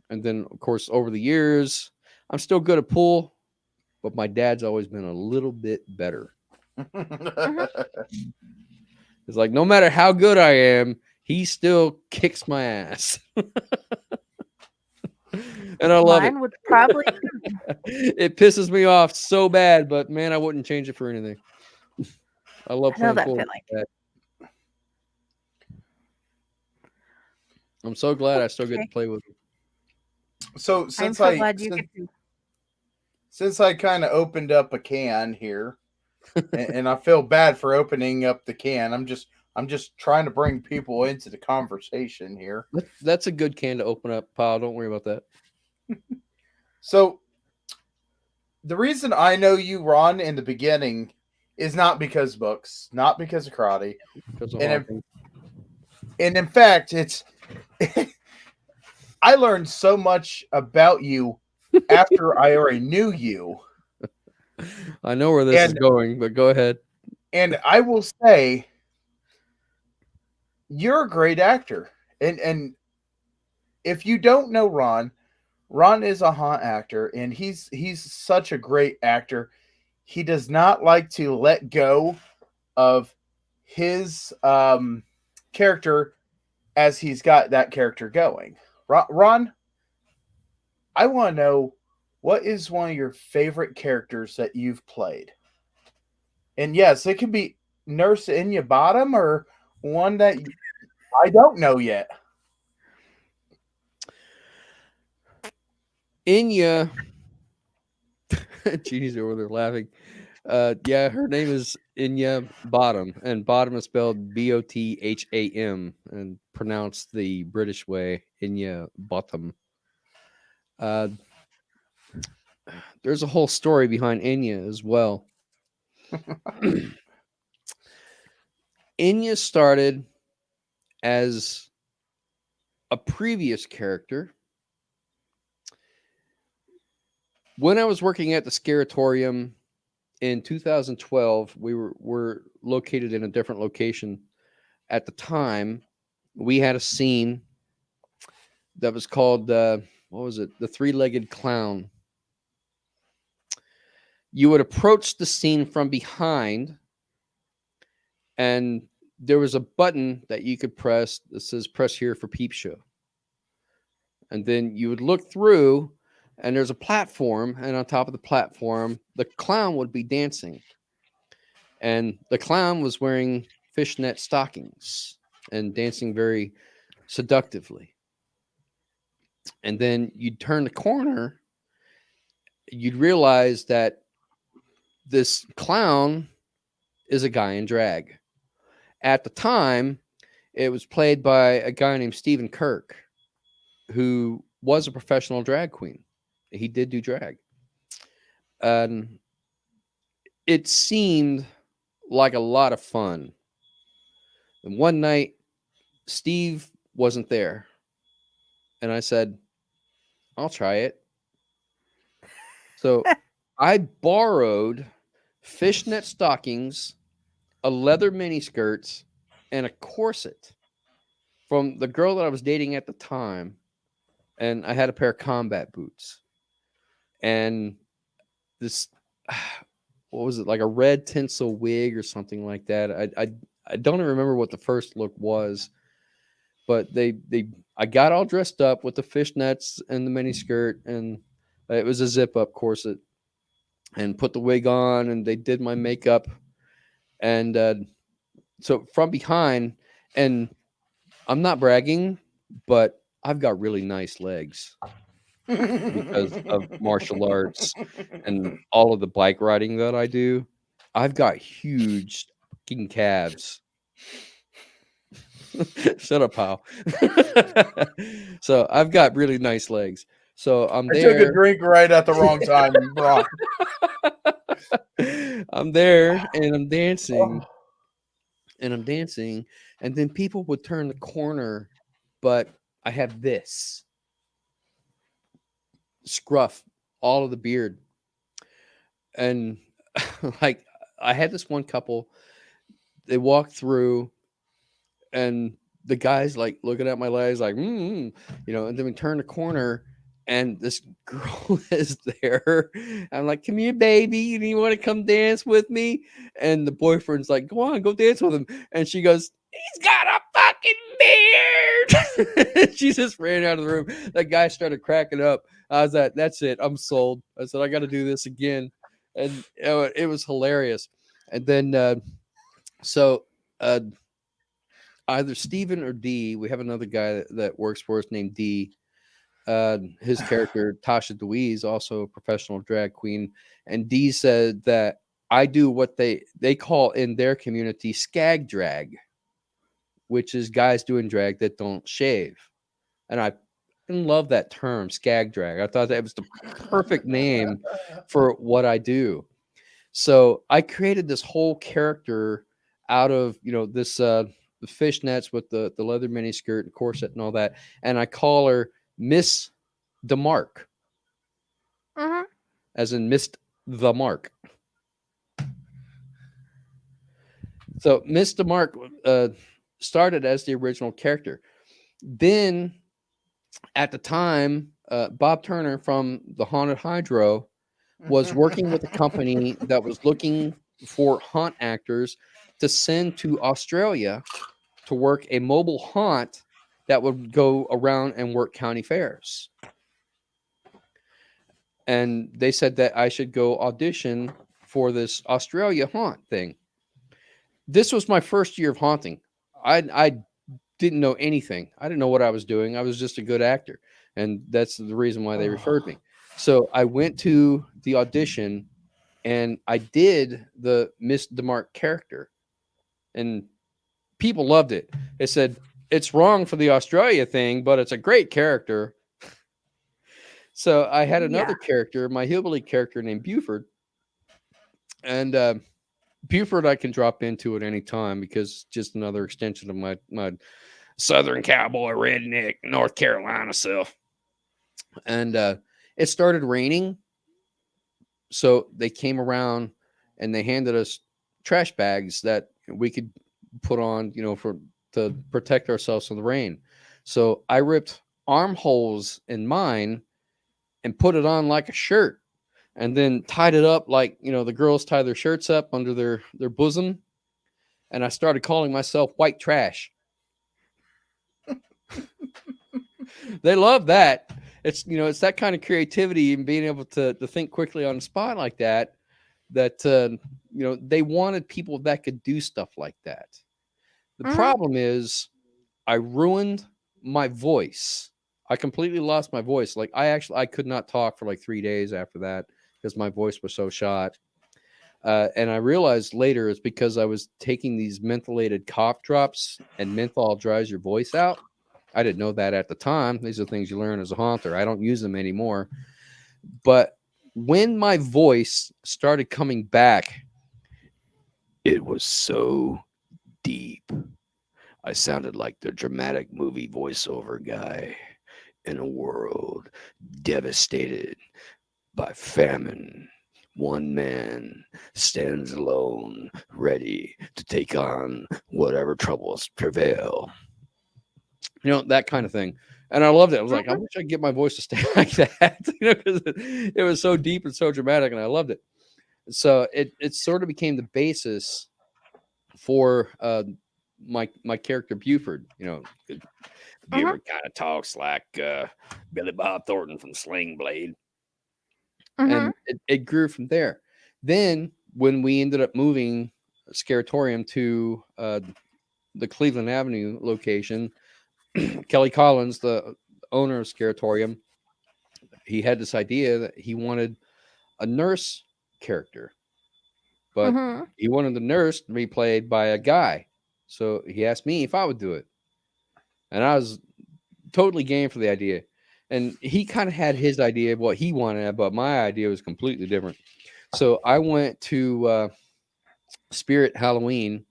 And then, of course, over the years, I'm still good at pool, but my dad's always been a little bit better. It's like, no matter how good I am, he still kicks my ass. And I love Mine would probably. it pisses me off so bad, but man, I wouldn't change it for anything. I love I know playing that pool. feeling. I'm so glad I still get to Okay. play with him. So I'm since so glad you get to. since I kind of opened up a can here, and I feel bad for opening up the can. I'm just trying to bring people into the conversation here. That's a good can to open up, pal. Don't worry about that. So the reason I know you, Ron, in the beginning is not because books, not because of karate. Because of And in fact, it's I learned so much about you after I already knew you. I know where this is going, but go ahead. And I will say you're a great actor. And if you don't know Ron is a haunt actor, and he's such a great actor. He does not like to let go of his character as he's got that character going. Ron, I want to know, what is one of your favorite characters that you've played? And yes, it could be Nurse Inya Bottom or one that I don't know yet. Inya, Jeannie's over there laughing. Yeah, her name is Inya Bottom, and Bottom is spelled Botham and pronounced the British way, Inya Bottom. There's a whole story behind Inya as well. Inya started as a previous character. When I was working at the Scaratorium in 2012, we were located in a different location. At the time, we had a scene that was called, what was it? The Three-Legged Clown. You would approach the scene from behind And there was a button that you could press that says press here for peep show. And then you would look through, and there's a platform, and on top of the platform, the clown would be dancing. And the clown was wearing fishnet stockings and dancing very seductively. And then you'd turn the corner, you'd realize that this clown is a guy in drag. At the time, it was played by a guy named Stephen Kirk, who was a professional drag queen. He did do drag. It seemed like a lot of fun. And one night, Steve wasn't there. And I said, I'll try it. So I borrowed fishnet stockings, a leather miniskirt, and a corset from the girl that I was dating at the time. And I had a pair of combat boots. And this, what was it, like a red tinsel wig or something like that. I don't even remember what the first look was, but I got all dressed up with the fishnets and the miniskirt, and it was a zip up corset, and put the wig on, and they did my makeup. And so from behind, and I'm not bragging, but I've got really nice legs because of martial arts and all of the bike riding that I do. I've got huge fucking calves. Shut up, pal. So I've got really nice legs. So I took a drink right at the wrong time, bro. I'm there and I'm dancing. And I'm dancing. And then people would turn the corner, but I have this scruff, all of the beard. And like I had this one couple, they walked through, and the guy's like looking at my legs like, you know, and then we turn the corner and this girl is there. I'm like, come here, baby. Do you want to come dance with me? And the boyfriend's like, go on, go dance with him. And she goes, he's got a fucking beard. She just ran out of the room. That guy started cracking up. I was like, that's it. I'm sold. I said, I got to do this again. And it was hilarious. And then, either Steven or D, we have another guy that works for us named D. His character, Tasha Deweese, also a professional drag queen. And D said that I do what they call in their community skag drag, which is guys doing drag that don't shave. And I love that term, skag drag. I thought that was the perfect name for what I do. So I created this whole character out of, you know, this the fishnets with the leather miniskirt and corset and all that. And I call her Miss the Mark. As in missed the mark. So Miss the Mark started as the original character. Then at the time, Bob Turner from the Haunted Hydro was working with a company that was looking for haunt actors to send to Australia to work a mobile haunt that would go around and work county fairs. And they said that I should go audition for this Australia haunt thing. This was my first year of haunting. I didn't know anything. I didn't know what I was doing. I was just a good actor. And that's the reason why they referred me. So I went to the audition and I did the Miss DeMarc character. And people loved it. They said, it's wrong for the Australia thing, but it's a great character. So I had another character, my hillbilly character named Buford. And Buford I can drop into at any time because it's just another extension of my Southern cowboy redneck North Carolina self. And it started raining. So they came around and they handed us trash bags that we could put on, you know, to protect ourselves from the rain. So I ripped armholes in mine and put it on like a shirt and then tied it up like, you know, the girls tie their shirts up under their bosom. and I started calling myself white trash. They love that. It's, you know, it's that kind of creativity and being able to think quickly on the spot like that, you know, they wanted people that could do stuff like that. The problem is I ruined my voice. I completely lost my voice. Like I could not talk for like 3 days after that because my voice was so shot. And I realized later it's because I was taking these mentholated cough drops, and menthol dries your voice out. I didn't know that at the time. These are things you learn as a haunter. I don't use them anymore. But when my voice started coming back, it was so deep. I sounded like the dramatic movie voiceover guy in a world devastated by famine. One man stands alone, ready to take on whatever troubles prevail. You know, that kind of thing. And I loved it. I was like, I wish I could get my voice to stay like that, you know, because it was so deep and so dramatic, and I loved it. So it sort of became the basis for my character Buford. You know, Buford kind of talks like Billy Bob Thornton from Sling Blade. And it grew from there. Then when we ended up moving Scaratorium to the Cleveland Avenue location, Kelly Collins, the owner of Scaratorium, he had this idea that he wanted a nurse character, but he wanted the nurse to be played by a guy. So he asked me if I would do it. And I was totally game for the idea. And he kind of had his idea of what he wanted, but my idea was completely different. So I went to Spirit Halloween,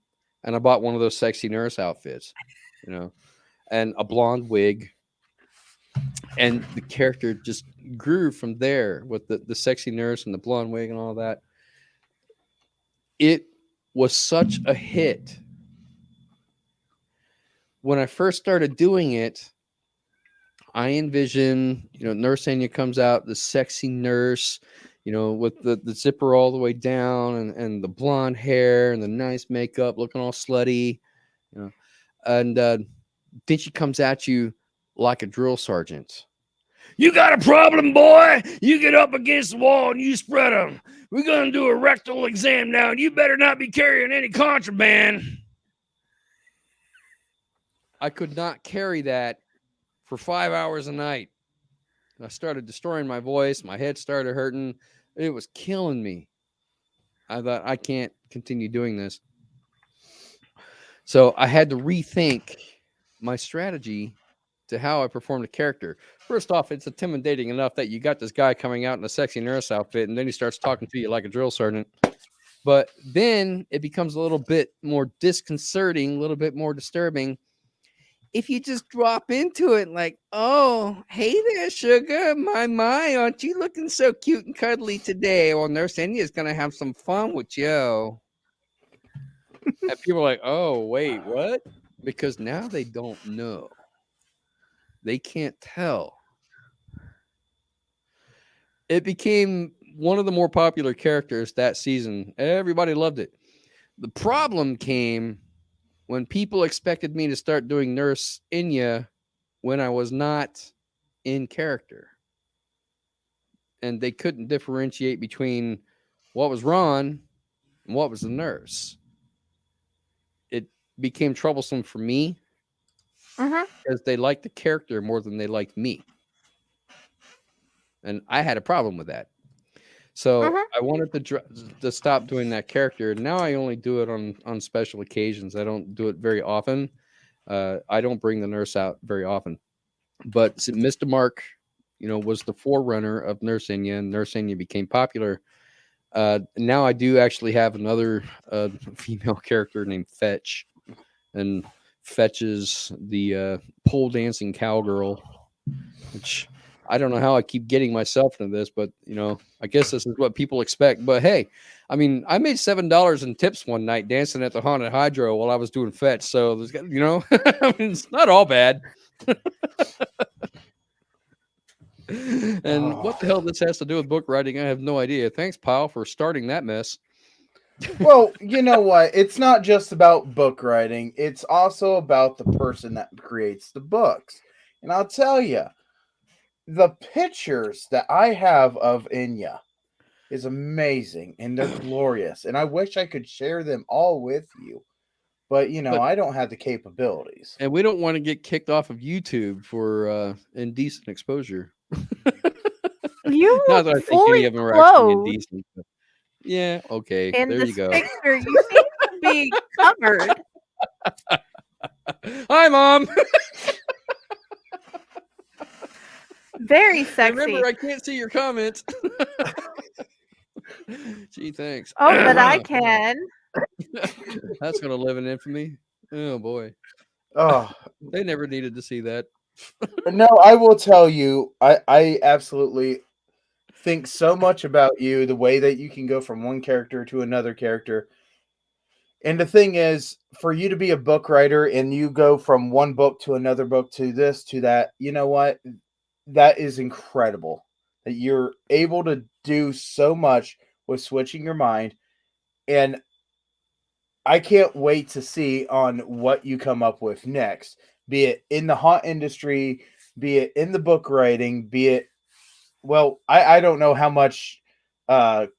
and I bought one of those sexy nurse outfits, you know, and a blonde wig. And the character just grew from there with the sexy nurse and the blonde wig and all that. It was such a hit. When I first started doing it, I envision, you know, Nurse Enya comes out, the sexy nurse, you know, with the zipper all the way down and the blonde hair and the nice makeup, looking all slutty, you know, and then she comes at you like a drill sergeant. You got a problem, boy? You get up against the wall and you spread them. We're going to do a rectal exam now, and you better not be carrying any contraband. I could not carry that for 5 hours a night. I started destroying my voice. My head started hurting. It was killing me. I thought, I can't continue doing this. So I had to rethink my strategy to how I performed a character. First off, it's intimidating enough that you got this guy coming out in a sexy nurse outfit, and then he starts talking to you like a drill sergeant. But then it becomes a little bit more disconcerting, a little bit more disturbing if you just drop into it like, oh, hey there, sugar. My, aren't you looking so cute and cuddly today? Well, Nurse Enya's going to have some fun with you. And people are like, oh, wait, what? Because now they don't know. They can't tell. It became one of the more popular characters that season. Everybody loved it. The problem came when people expected me to start doing Nurse Enya when I was not in character. And they couldn't differentiate between what was Ron and what was the nurse. It became troublesome for me because they liked the character more than they liked me. And I had a problem with that. So I wanted to stop doing that character. Now I only do it on special occasions. I don't do it very often. I don't bring the nurse out very often. But Mr. Mark, you know, was the forerunner of Nurse Enya, and Nurse Enya became popular. Now I do actually have another female character named Fetch. And Fetch is the pole dancing cowgirl, which I don't know how I keep getting myself into this, but, you know, I guess this is what people expect. But, hey, I mean, I made $7 in tips one night dancing at the Haunted Hydro while I was doing Fetch. So, there's, you know, I mean, it's not all bad. And what the hell this has to do with book writing, I have no idea. Thanks, pal, for starting that mess. Well, you know what? It's not just about book writing. It's also about the person that creates the books. And I'll tell you, the pictures that I have of Inya is amazing and they're glorious. And I wish I could share them all with you. But, But I don't have the capabilities. and we don't want to get kicked off of YouTube for indecent exposure. You Not that I look think any fully of them are actually clothed. indecent. But yeah, okay. In There you this go. picture, you seem to be covered. Hi, Mom. Very sexy. Remember, I can't see your comments. Gee, thanks. Oh, but I can. That's going to live in infamy. Oh, boy. Oh, They never needed to see that. no, I will tell you, I absolutely think so much about you, the way that you can go from one character to another character. And the thing is, for you to be a book writer and you go from one book to another book to this to that, you know what? That is incredible that you're able to do so much with switching your mind. And I can't wait to see on what you come up with next, be it in the haunt industry, be it in the book writing, be it, well, I don't know how much, karate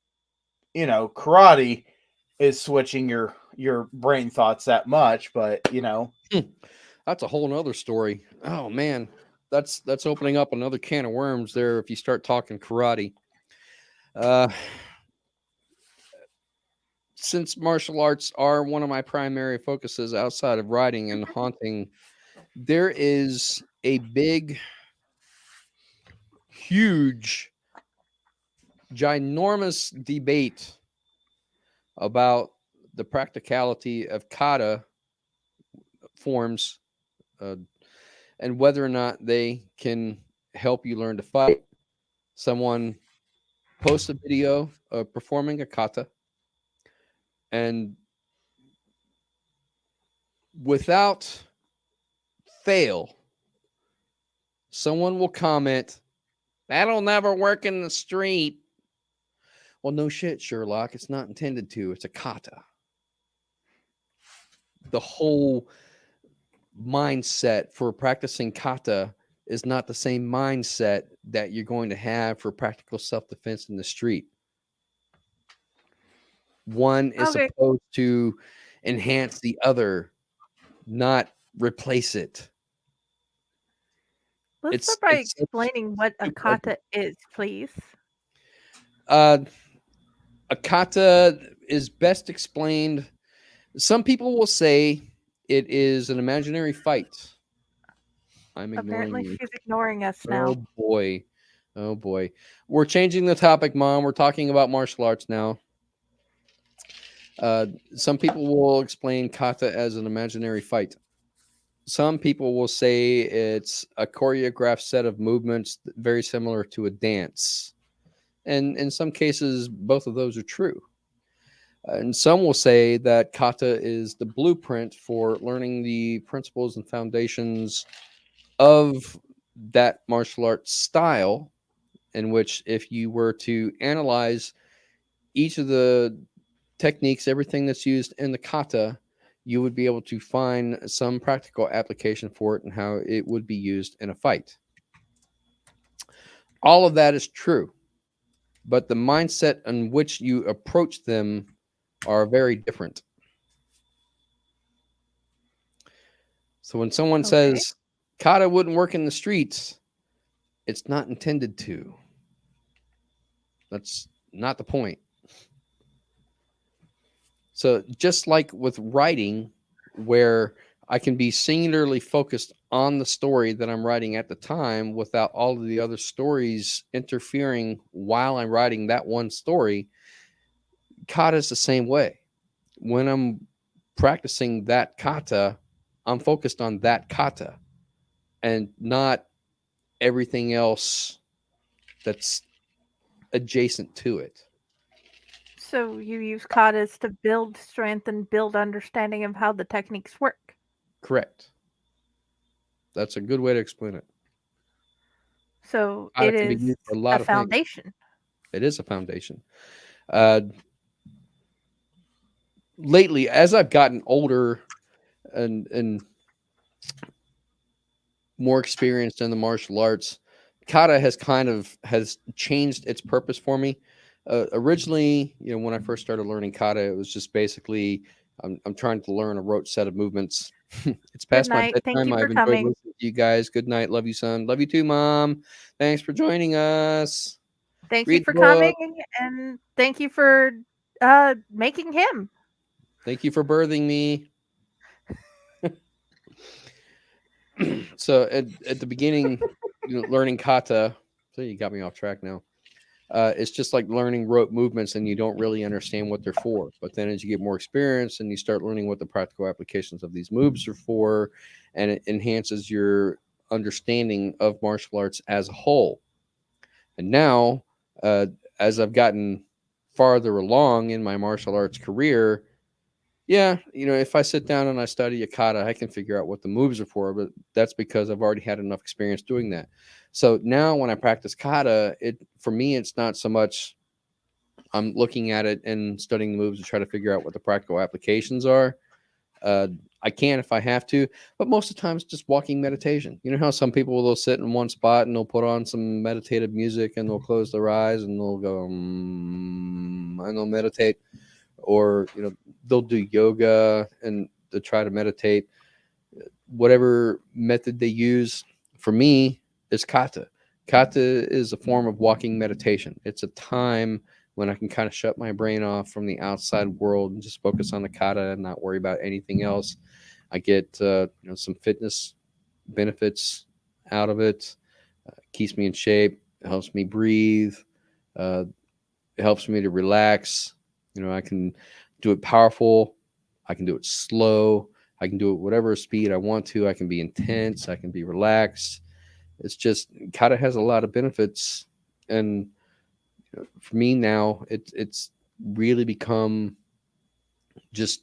is switching your brain thoughts that much, but That's a whole nother story. Oh, man. That's opening up another can of worms there if you start talking karate. Since martial arts are one of my primary focuses outside of writing and haunting, there is a big, huge, ginormous debate about the practicality of kata forms and whether or not they can help you learn to fight. Someone posts a video of performing a kata, and without fail, someone will comment, "That'll never work in the street." Well, no shit, Sherlock. It's not intended to. It's a kata. The whole mindset for practicing kata is not the same mindset that you're going to have for practical self-defense in the street. One is Okay. supposed to enhance the other, not replace it. Let's start by explaining what a kata is, please. A kata is best explained. Some people will say it is an imaginary fight. I'm ignoring Apparently, you. she's ignoring us now. Oh boy. Oh boy. We're changing the topic, Mom. We're talking about martial arts now. Some people will explain kata as an imaginary fight. Some people will say it's a choreographed set of movements very similar to a dance. And in some cases, both of those are true. And some will say that kata is the blueprint for learning the principles and foundations of that martial arts style, in which if you were to analyze each of the techniques, everything that's used in the kata, you would be able to find some practical application for it and how it would be used in a fight. All of that is true, but the mindset in which you approach them are very different. So when someone says kata wouldn't work in the streets, it's not intended to. That's not the point. So just like with writing, where I can be singularly focused on the story that I'm writing at the time without all of the other stories interfering while I'm writing that one story, kata is the same way. When I'm practicing that kata, I'm focused on that kata and not everything else that's adjacent to it. So you use katas to build strength and build understanding of how the techniques work. Correct. That's a good way to explain it. So Kata it can be is used for a lot a of things. foundation. It is a foundation. lately, as I've gotten older and more experienced in the martial arts, kata has changed its purpose for me. Originally, when I first started learning kata, it was just basically I'm trying to learn a rote set of movements. It's Good past my night. Thank bedtime. you for I've enjoyed coming. listening to you guys. Good night. Love you, son. Love you too, Mom. Thanks for joining us. Thank you Read for the book. coming, and thank you for making him. Thank you for birthing me. So at the beginning, learning kata. So you got me off track now. It's just like learning rote movements, and you don't really understand what they're for. But then as you get more experience and you start learning what the practical applications of these moves are for, and it enhances your understanding of martial arts as a whole. And now, as I've gotten farther along in my martial arts career, yeah, if I sit down and I study a kata, I can figure out what the moves are for, but that's because I've already had enough experience doing that. So now when I practice kata, for me, it's not so much I'm looking at it and studying the moves to try to figure out what the practical applications are. I can if I have to, but most of the time it's just walking meditation. You know how some people will sit in one spot and they'll put on some meditative music and they'll close their eyes and they'll go and they'll meditate, or they'll do yoga and to try to meditate. Whatever method they use, for me, is kata. Kata is a form of walking meditation. It's a time when I can kind of shut my brain off from the outside world and just focus on the kata and not worry about anything else. I get some fitness benefits out of it. Keeps me in shape. It helps me breathe. It helps me to relax. I can do it powerful. I can do it slow. I can do it whatever speed I want to. I can be intense. I can be relaxed. It's just kata has a lot of benefits, and for me now, it's really become just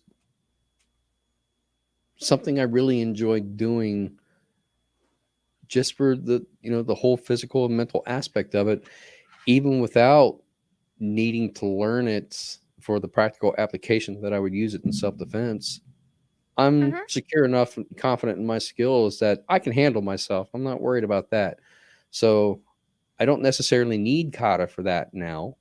something I really enjoy doing, just for the whole physical and mental aspect of it, even without needing to learn it for the practical application that I would use it in self-defense. I'm secure enough and confident in my skills that I can handle myself. I'm not worried about that. So I don't necessarily need kata for that now,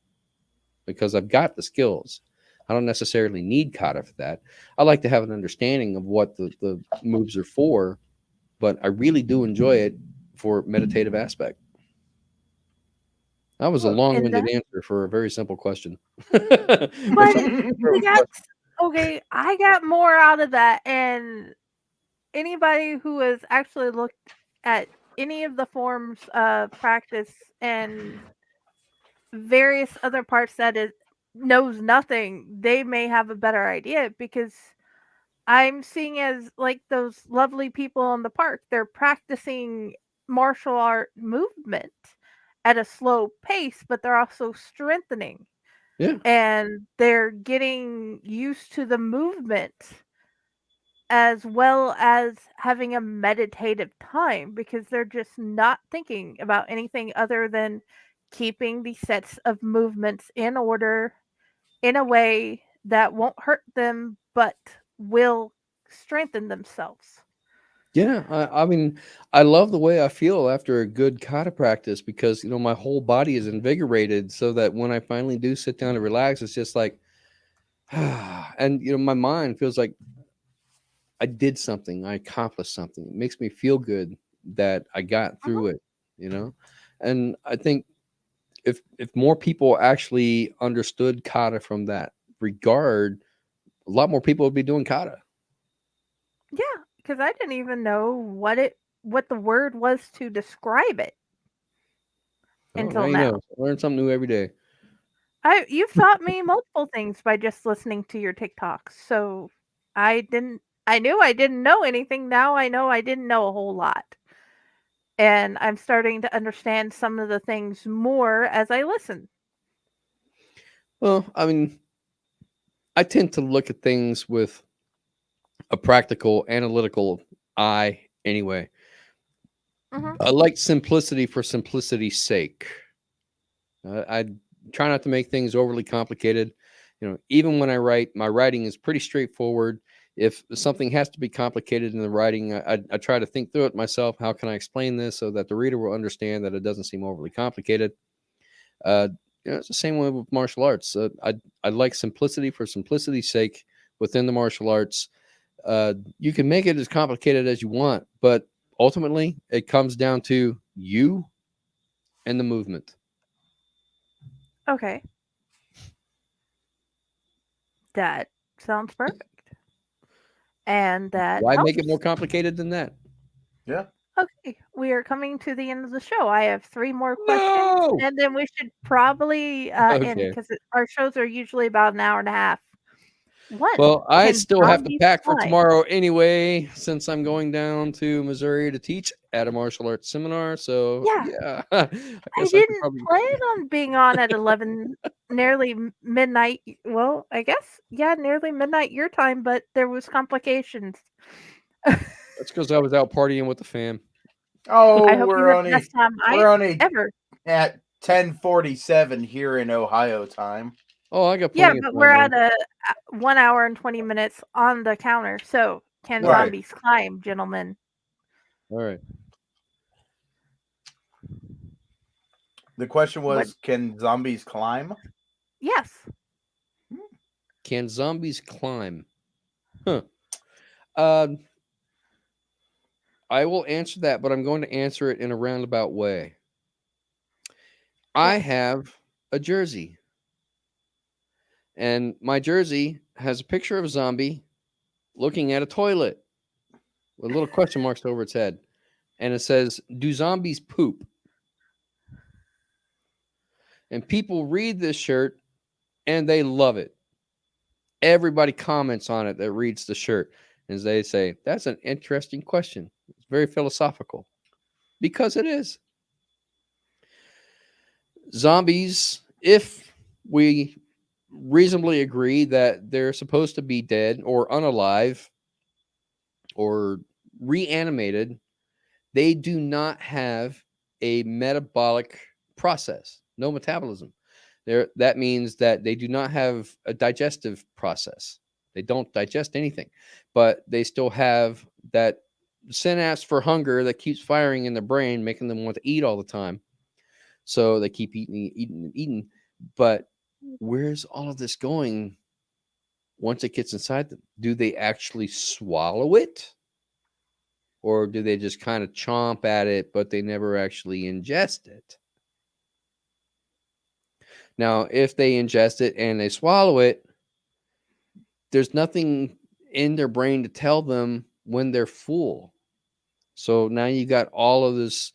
because I've got the skills. I don't necessarily need kata for that. I like to have an understanding of what the moves are for, but I really do enjoy it for meditative aspect. That was a long-winded answer for a very simple question. But okay, I got more out of that, and anybody who has actually looked at any of the forms of practice and various other parts that it knows nothing, they may have a better idea, because I'm seeing as like those lovely people in the park, they're practicing martial art movement at a slow pace, but they're also strengthening. Yeah. And they're getting used to the movement as well as having a meditative time, because they're just not thinking about anything other than keeping the sets of movements in order in a way that won't hurt them but will strengthen themselves. Yeah, I mean, I love the way I feel after a good kata practice, because my whole body is invigorated, so that when I finally do sit down to relax, it's just like, and my mind feels like I did something, I accomplished something. It makes me feel good that I got through it, and I think if more people actually understood kata from that regard, a lot more people would be doing kata. Yeah, because I didn't even know what the word was to describe it until now. Learn something new every day. You've taught me multiple things by just listening to your TikToks. So I knew I didn't know anything. Now I know I didn't know a whole lot. And I'm starting to understand some of the things more as I listen. Well, I mean, I tend to look at things with a practical, analytical eye anyway. I like simplicity for simplicity's sake. I try not to make things overly complicated. even when I write, my writing is pretty straightforward. If something has to be complicated in the writing, I try to think through it myself. How can I explain this so that the reader will understand that it doesn't seem overly complicated? It's the same way with martial arts. I like simplicity for simplicity's sake within the martial arts. You can make it as complicated as you want, but ultimately it comes down to you and the movement. Okay. That sounds perfect. And that Why helps. make it more complicated than that? Yeah. Okay, we are coming to the end of the show. I have 3 more questions, No! and then we should probably end Okay. because our shows are usually about an hour and a half. One, Well, I can still have to zombies pack for fly? tomorrow anyway, since I'm going down to Missouri to teach at a martial arts seminar. So Yeah. I I guess I could didn't probably. plan on being on at 11, nearly midnight. Well, I guess, nearly midnight your time, but there was complications. That's because I was out partying with the fam. Oh, I hope you we're had the best time we're only ever. at 10:47 here in Ohio time. Oh, I got Yeah, plenty of but time. we're man. at a 1 hour and 20 minutes on the counter. So, can Right. zombies climb, gentlemen? All right. The question What? was, can zombies climb? Yes. Can zombies climb? Huh. I will answer that, but I'm going to answer it in a roundabout way. I Yes. have a jersey, and my jersey has a picture of a zombie looking at a toilet with little question marks over its head, and it says, "Do zombies poop?" And people read this shirt and they love it. Everybody comments on it that reads the shirt, and they say, "That's an interesting question. It's very philosophical," because it is. Zombies, if we reasonably agree that they're supposed to be dead or unalive or reanimated, they do not have a metabolic process, no metabolism. That means that they do not have a digestive process. They don't digest anything, but they still have that synapse for hunger that keeps firing in the brain, making them want to eat all the time. So they keep eating. But where's all of this going once it gets inside them? Do they actually swallow it? Or do they just kind of chomp at it, but they never actually ingest it? Now, if they ingest it and they swallow it, there's nothing in their brain to tell them when they're full. So now you got all of this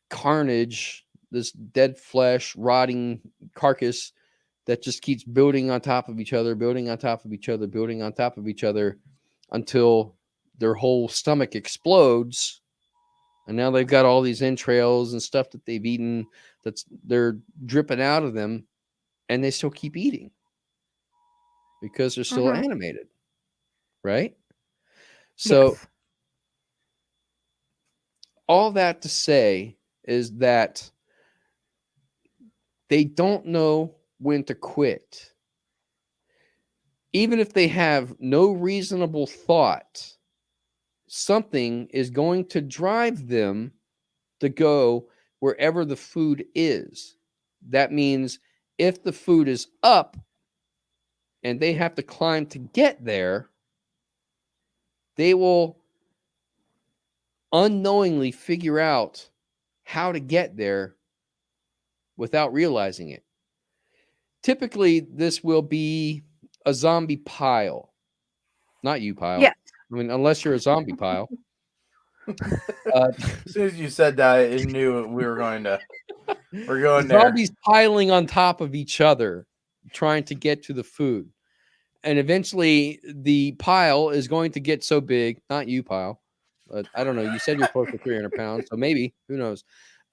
carnage, this dead flesh, rotting carcass that just keeps building on top of each other, building on top of each other, building on top of each other until their whole stomach explodes. And now they've got all these entrails and stuff that they've eaten they're dripping out of them, and they still keep eating because they're still animated, right? So Yes. all that to say is that they don't know when to quit. Even if they have no reasonable thought, something is going to drive them to go wherever the food is. That means if the food is up and they have to climb to get there, they will unknowingly figure out how to get there without realizing it. Typically, this will be a zombie pile. Not you, Pile. Yes. I mean, unless you're a zombie pile. As soon as you said that, I knew we were going to. We're going there. Zombies piling on top of each other, trying to get to the food. And eventually, the pile is going to get so big. Not you, Pile. I don't know. You said you're close to 300 pounds, so maybe. Who knows?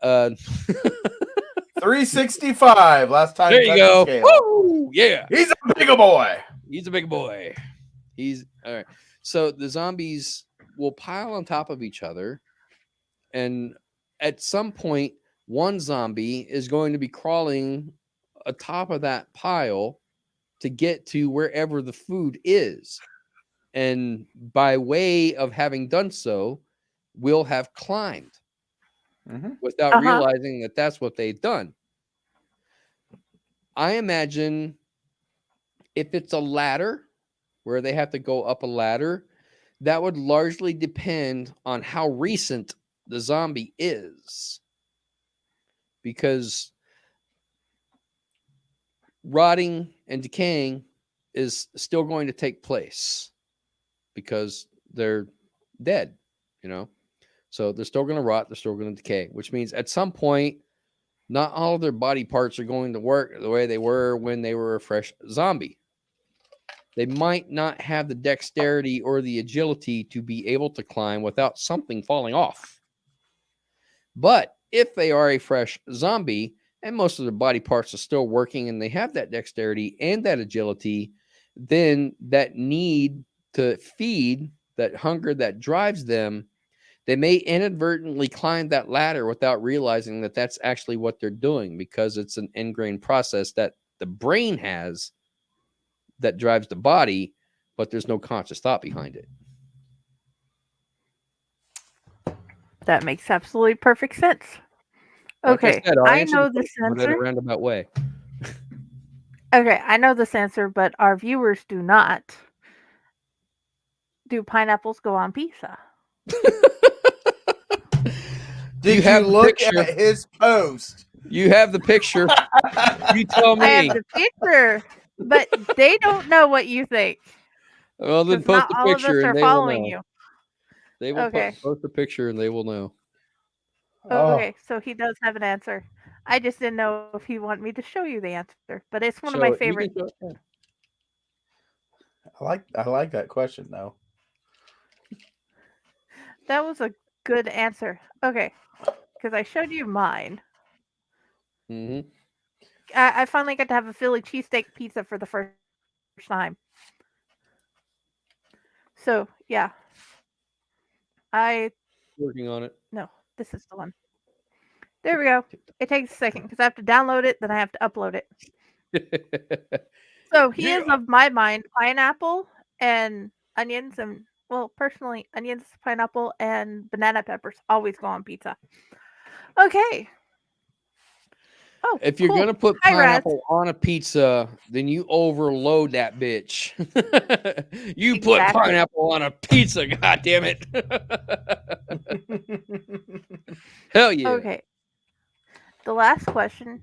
365 last time. There you go. Woo! Yeah. He's a big boy. He's a big boy. He's all right. So the zombies will pile on top of each other, and at some point, one zombie is going to be crawling atop of that pile to get to wherever the food is. And by way of having done so, will have climbed without realizing that that's what they've done. I imagine if it's a ladder where they have to go up a ladder, that would largely depend on how recent the zombie is. Because rotting and decaying is still going to take place because they're dead, you know? So they're still going to rot, they're still going to decay, which means at some point, not all of their body parts are going to work the way they were when they were a fresh zombie. They might not have the dexterity or the agility to be able to climb without something falling off. But if they are a fresh zombie and most of their body parts are still working and they have that dexterity and that agility, then that need to feed, that hunger that drives them, they may inadvertently climb that ladder without realizing that that's actually what they're doing, because it's an ingrained process that the brain has that drives the body, but there's no conscious thought behind it. That makes absolutely perfect sense. Okay, like I said, I know this in a answer. roundabout way. Okay, I know this answer, but our viewers do not. Do pineapples go on pizza? Did you look at his post? You have the picture. You tell me. I have the picture, but they don't know what you think. Well, then post the picture and they following will know. you. They will post the picture and they will know. Okay, so he does have an answer. I just didn't know if he wanted me to show you the answer, but it's one of my favorites. I like that question though. That was a good answer. Okay, because I showed you mine. Mm-hmm. I finally got to have a Philly cheesesteak pizza for the first time. So yeah, working on it. No, this is the one. There we go. It takes a second because I have to download it, then I have to upload it. So he is of my mind pineapple and onions, and well, personally, onions, pineapple, and banana peppers always go on pizza. Okay. Oh, if you're gonna put pineapple on a pizza, then you overload that bitch. You put pineapple on a pizza, god damn it. Hell yeah. Okay. The last question,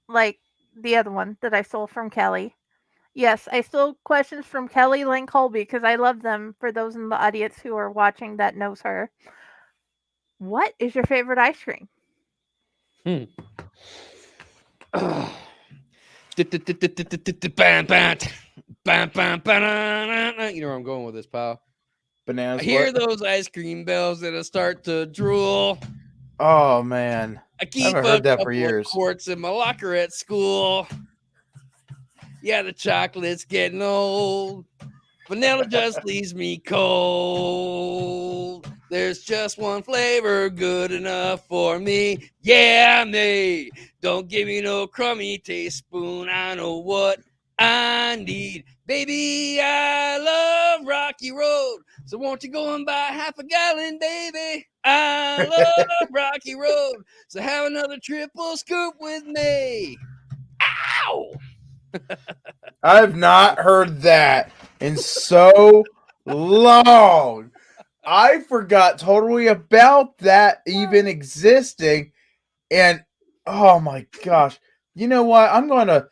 like the other one that I stole from Kelly. Yes, I stole questions from Kelly Lynn Colby because I love them. For those in the audience who are watching that knows her. What is your favorite ice cream? You know where I'm going with this, pal. Bananas. I hear those ice cream bells that start to drool. Oh man, I keep haven't heard that for years. Quarts in my locker at school. Yeah, the chocolate's getting old. Vanilla just leaves me cold. There's just one flavor good enough for me. Yeah, me. Don't give me no crummy teaspoon. I know what I need. Baby, I love Rocky Road. So won't you go and buy half a gallon, baby? I love Rocky Road. So have another triple scoop with me. Ow! I've not heard that in so long. I forgot totally about that even existing. And oh my gosh. You know what? I'm gonna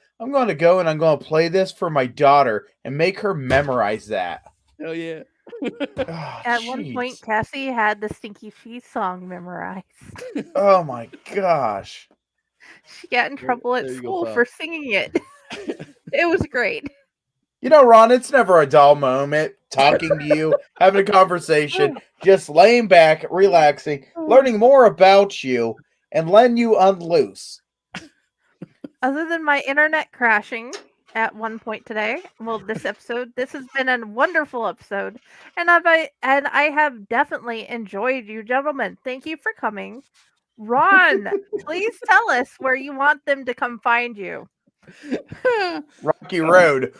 go and I'm gonna play this for my daughter and make her memorize that. Hell yeah. At one point, Cassie had the Stinky Cheese song memorized. Oh my gosh. She got in trouble at school for singing it. It was great. You know, Ron, it's never a dull moment talking to you, having a conversation, just laying back, relaxing, learning more about you, and letting you unloose. Other than my internet crashing at one point today, well, this episode, this has been a wonderful episode, and I have definitely enjoyed you, gentlemen. Thank you for coming. Ron, please tell us where you want them to come find you. Rocky Road.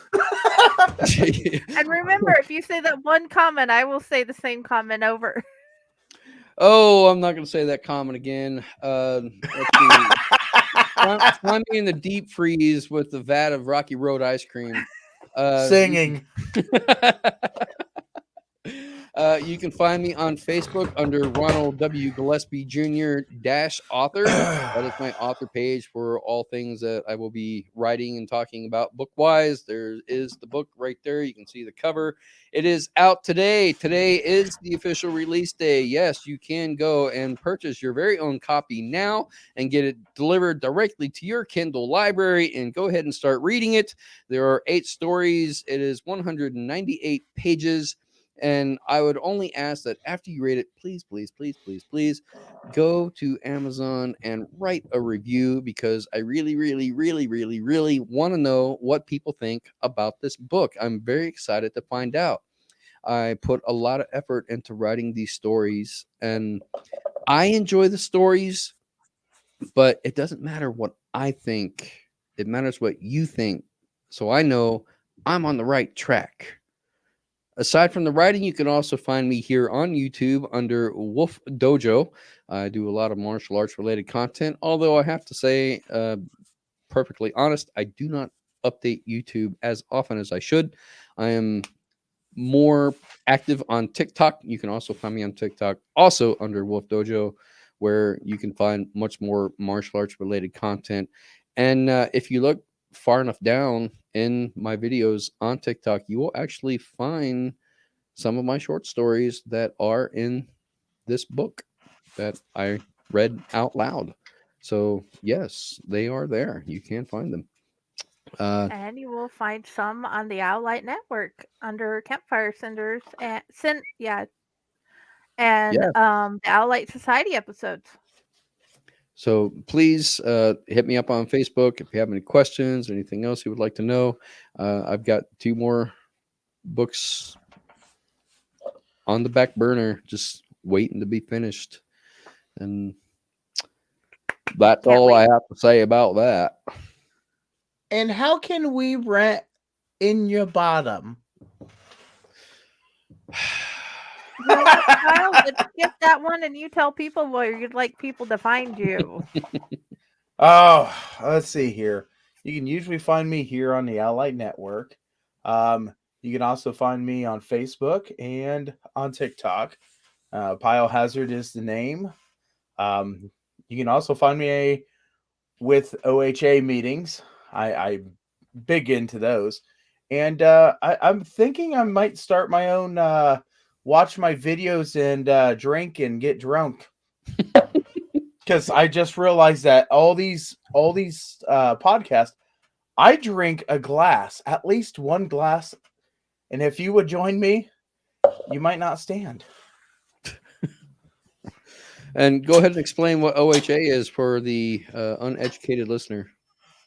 And remember, if you say that one comment, I will say the same comment over. Oh, I'm not going to say that comment again. Let's see. Find me in the deep freeze with the vat of Rocky Road ice cream. Singing. You can find me on Facebook under Ronald W. Gillespie Jr. -author. That is my author page for all things that I will be writing and talking about book-wise. There is the book right there. You can see the cover. It is out today. Today is the official release day. Yes, you can go and purchase your very own copy now and get it delivered directly to your Kindle library and go ahead and start reading it. There are 8 stories. It is 198 pages. And I would only ask that after you read it, please, please, please, please, please go to Amazon and write a review, because I really, really, really, really, really want to know what people think about this book. I'm very excited to find out. I put a lot of effort into writing these stories, and I enjoy the stories, but it doesn't matter what I think. It matters what you think. So I know I'm on the right track. Aside from the writing, you can also find me here on YouTube under Wolf Dojo. I do a lot of martial arts related content, although I have to say, perfectly honest, I do not update YouTube as often as I should. I am more active on TikTok. You can also find me on TikTok, also under Wolf Dojo, where you can find much more martial arts related content. And if you look far enough down in my videos on TikTok, you will actually find some of my short stories that are in this book that I read out loud. So yes, they are there. You can find them. And you will find some on the Owlite Network under Campfire Cinders and Yeah. the Owlite Society episodes. So please hit me up on Facebook if you have any questions, anything else you would like to know. I've got 2 more books on the back burner, just waiting to be finished. And that's Can't all wait. I have to say about that. And how can we rent in your bottom? You know what, Kyle? Let's skip that one, and you tell people where you'd like people to find you. Oh, let's see here. You can usually find me here on the Owlite Network. You can also find me on Facebook and on TikTok. Biohazard is the name. You can also find me with OHA meetings. I'm big into those. And I'm thinking I might start my own watch my videos and drink and get drunk. Because I just realized that all these podcasts, I drink a glass, at least one glass. And if you would join me, you might not stand. And go ahead and explain what OHA is for the uneducated listener.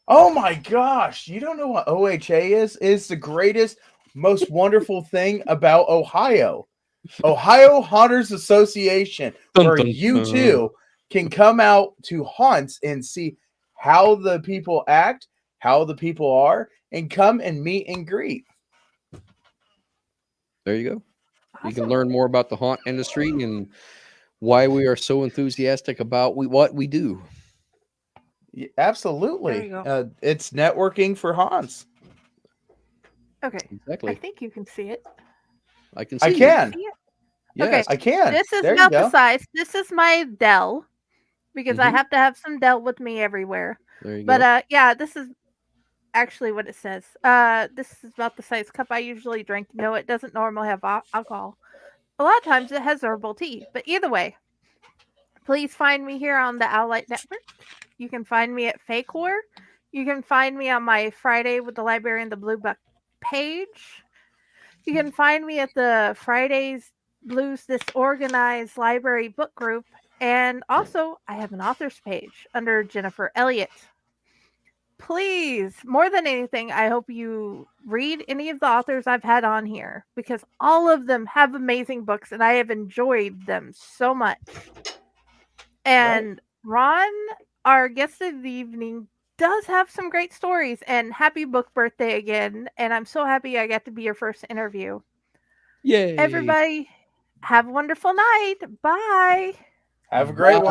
Oh my gosh, you don't know what OHA is? It's the greatest, most wonderful thing about Ohio. Ohio Hunters Association, where you too can come out to haunts and see how the people act, how the people are, and come and meet and greet. There you go. Awesome. You can learn more about the haunt industry and why we are so enthusiastic about what we do. Yeah, absolutely. There you go. It's networking for haunts. Okay. Exactly. I think you can see it. I can see I can. See it? Yes. Okay. I can. This is There about you go. the size. This is my Dell, because I Mhm. have to have some Dell with me everywhere. There you But go. yeah, this is actually what it says. This is about the size cup I usually drink. No, it doesn't normally have alcohol. A lot of times it has herbal tea. But either way, please find me here on the Owlite Network. You can find me at Fakewar. You can find me on my Friday with the Library and the Blue Book page. You can find me at the Fridays Blues Disorganized Library book group. And also, I have an author's page under Jennifer Elliott. Please, more than anything, I hope you read any of the authors I've had on here, because all of them have amazing books and I have enjoyed them so much. And Ron, our guest of the evening, does have some great stories. And happy book birthday again. And I'm so happy I got to be your first interview. Yay! Everybody, have a wonderful night. Bye. Have a great one.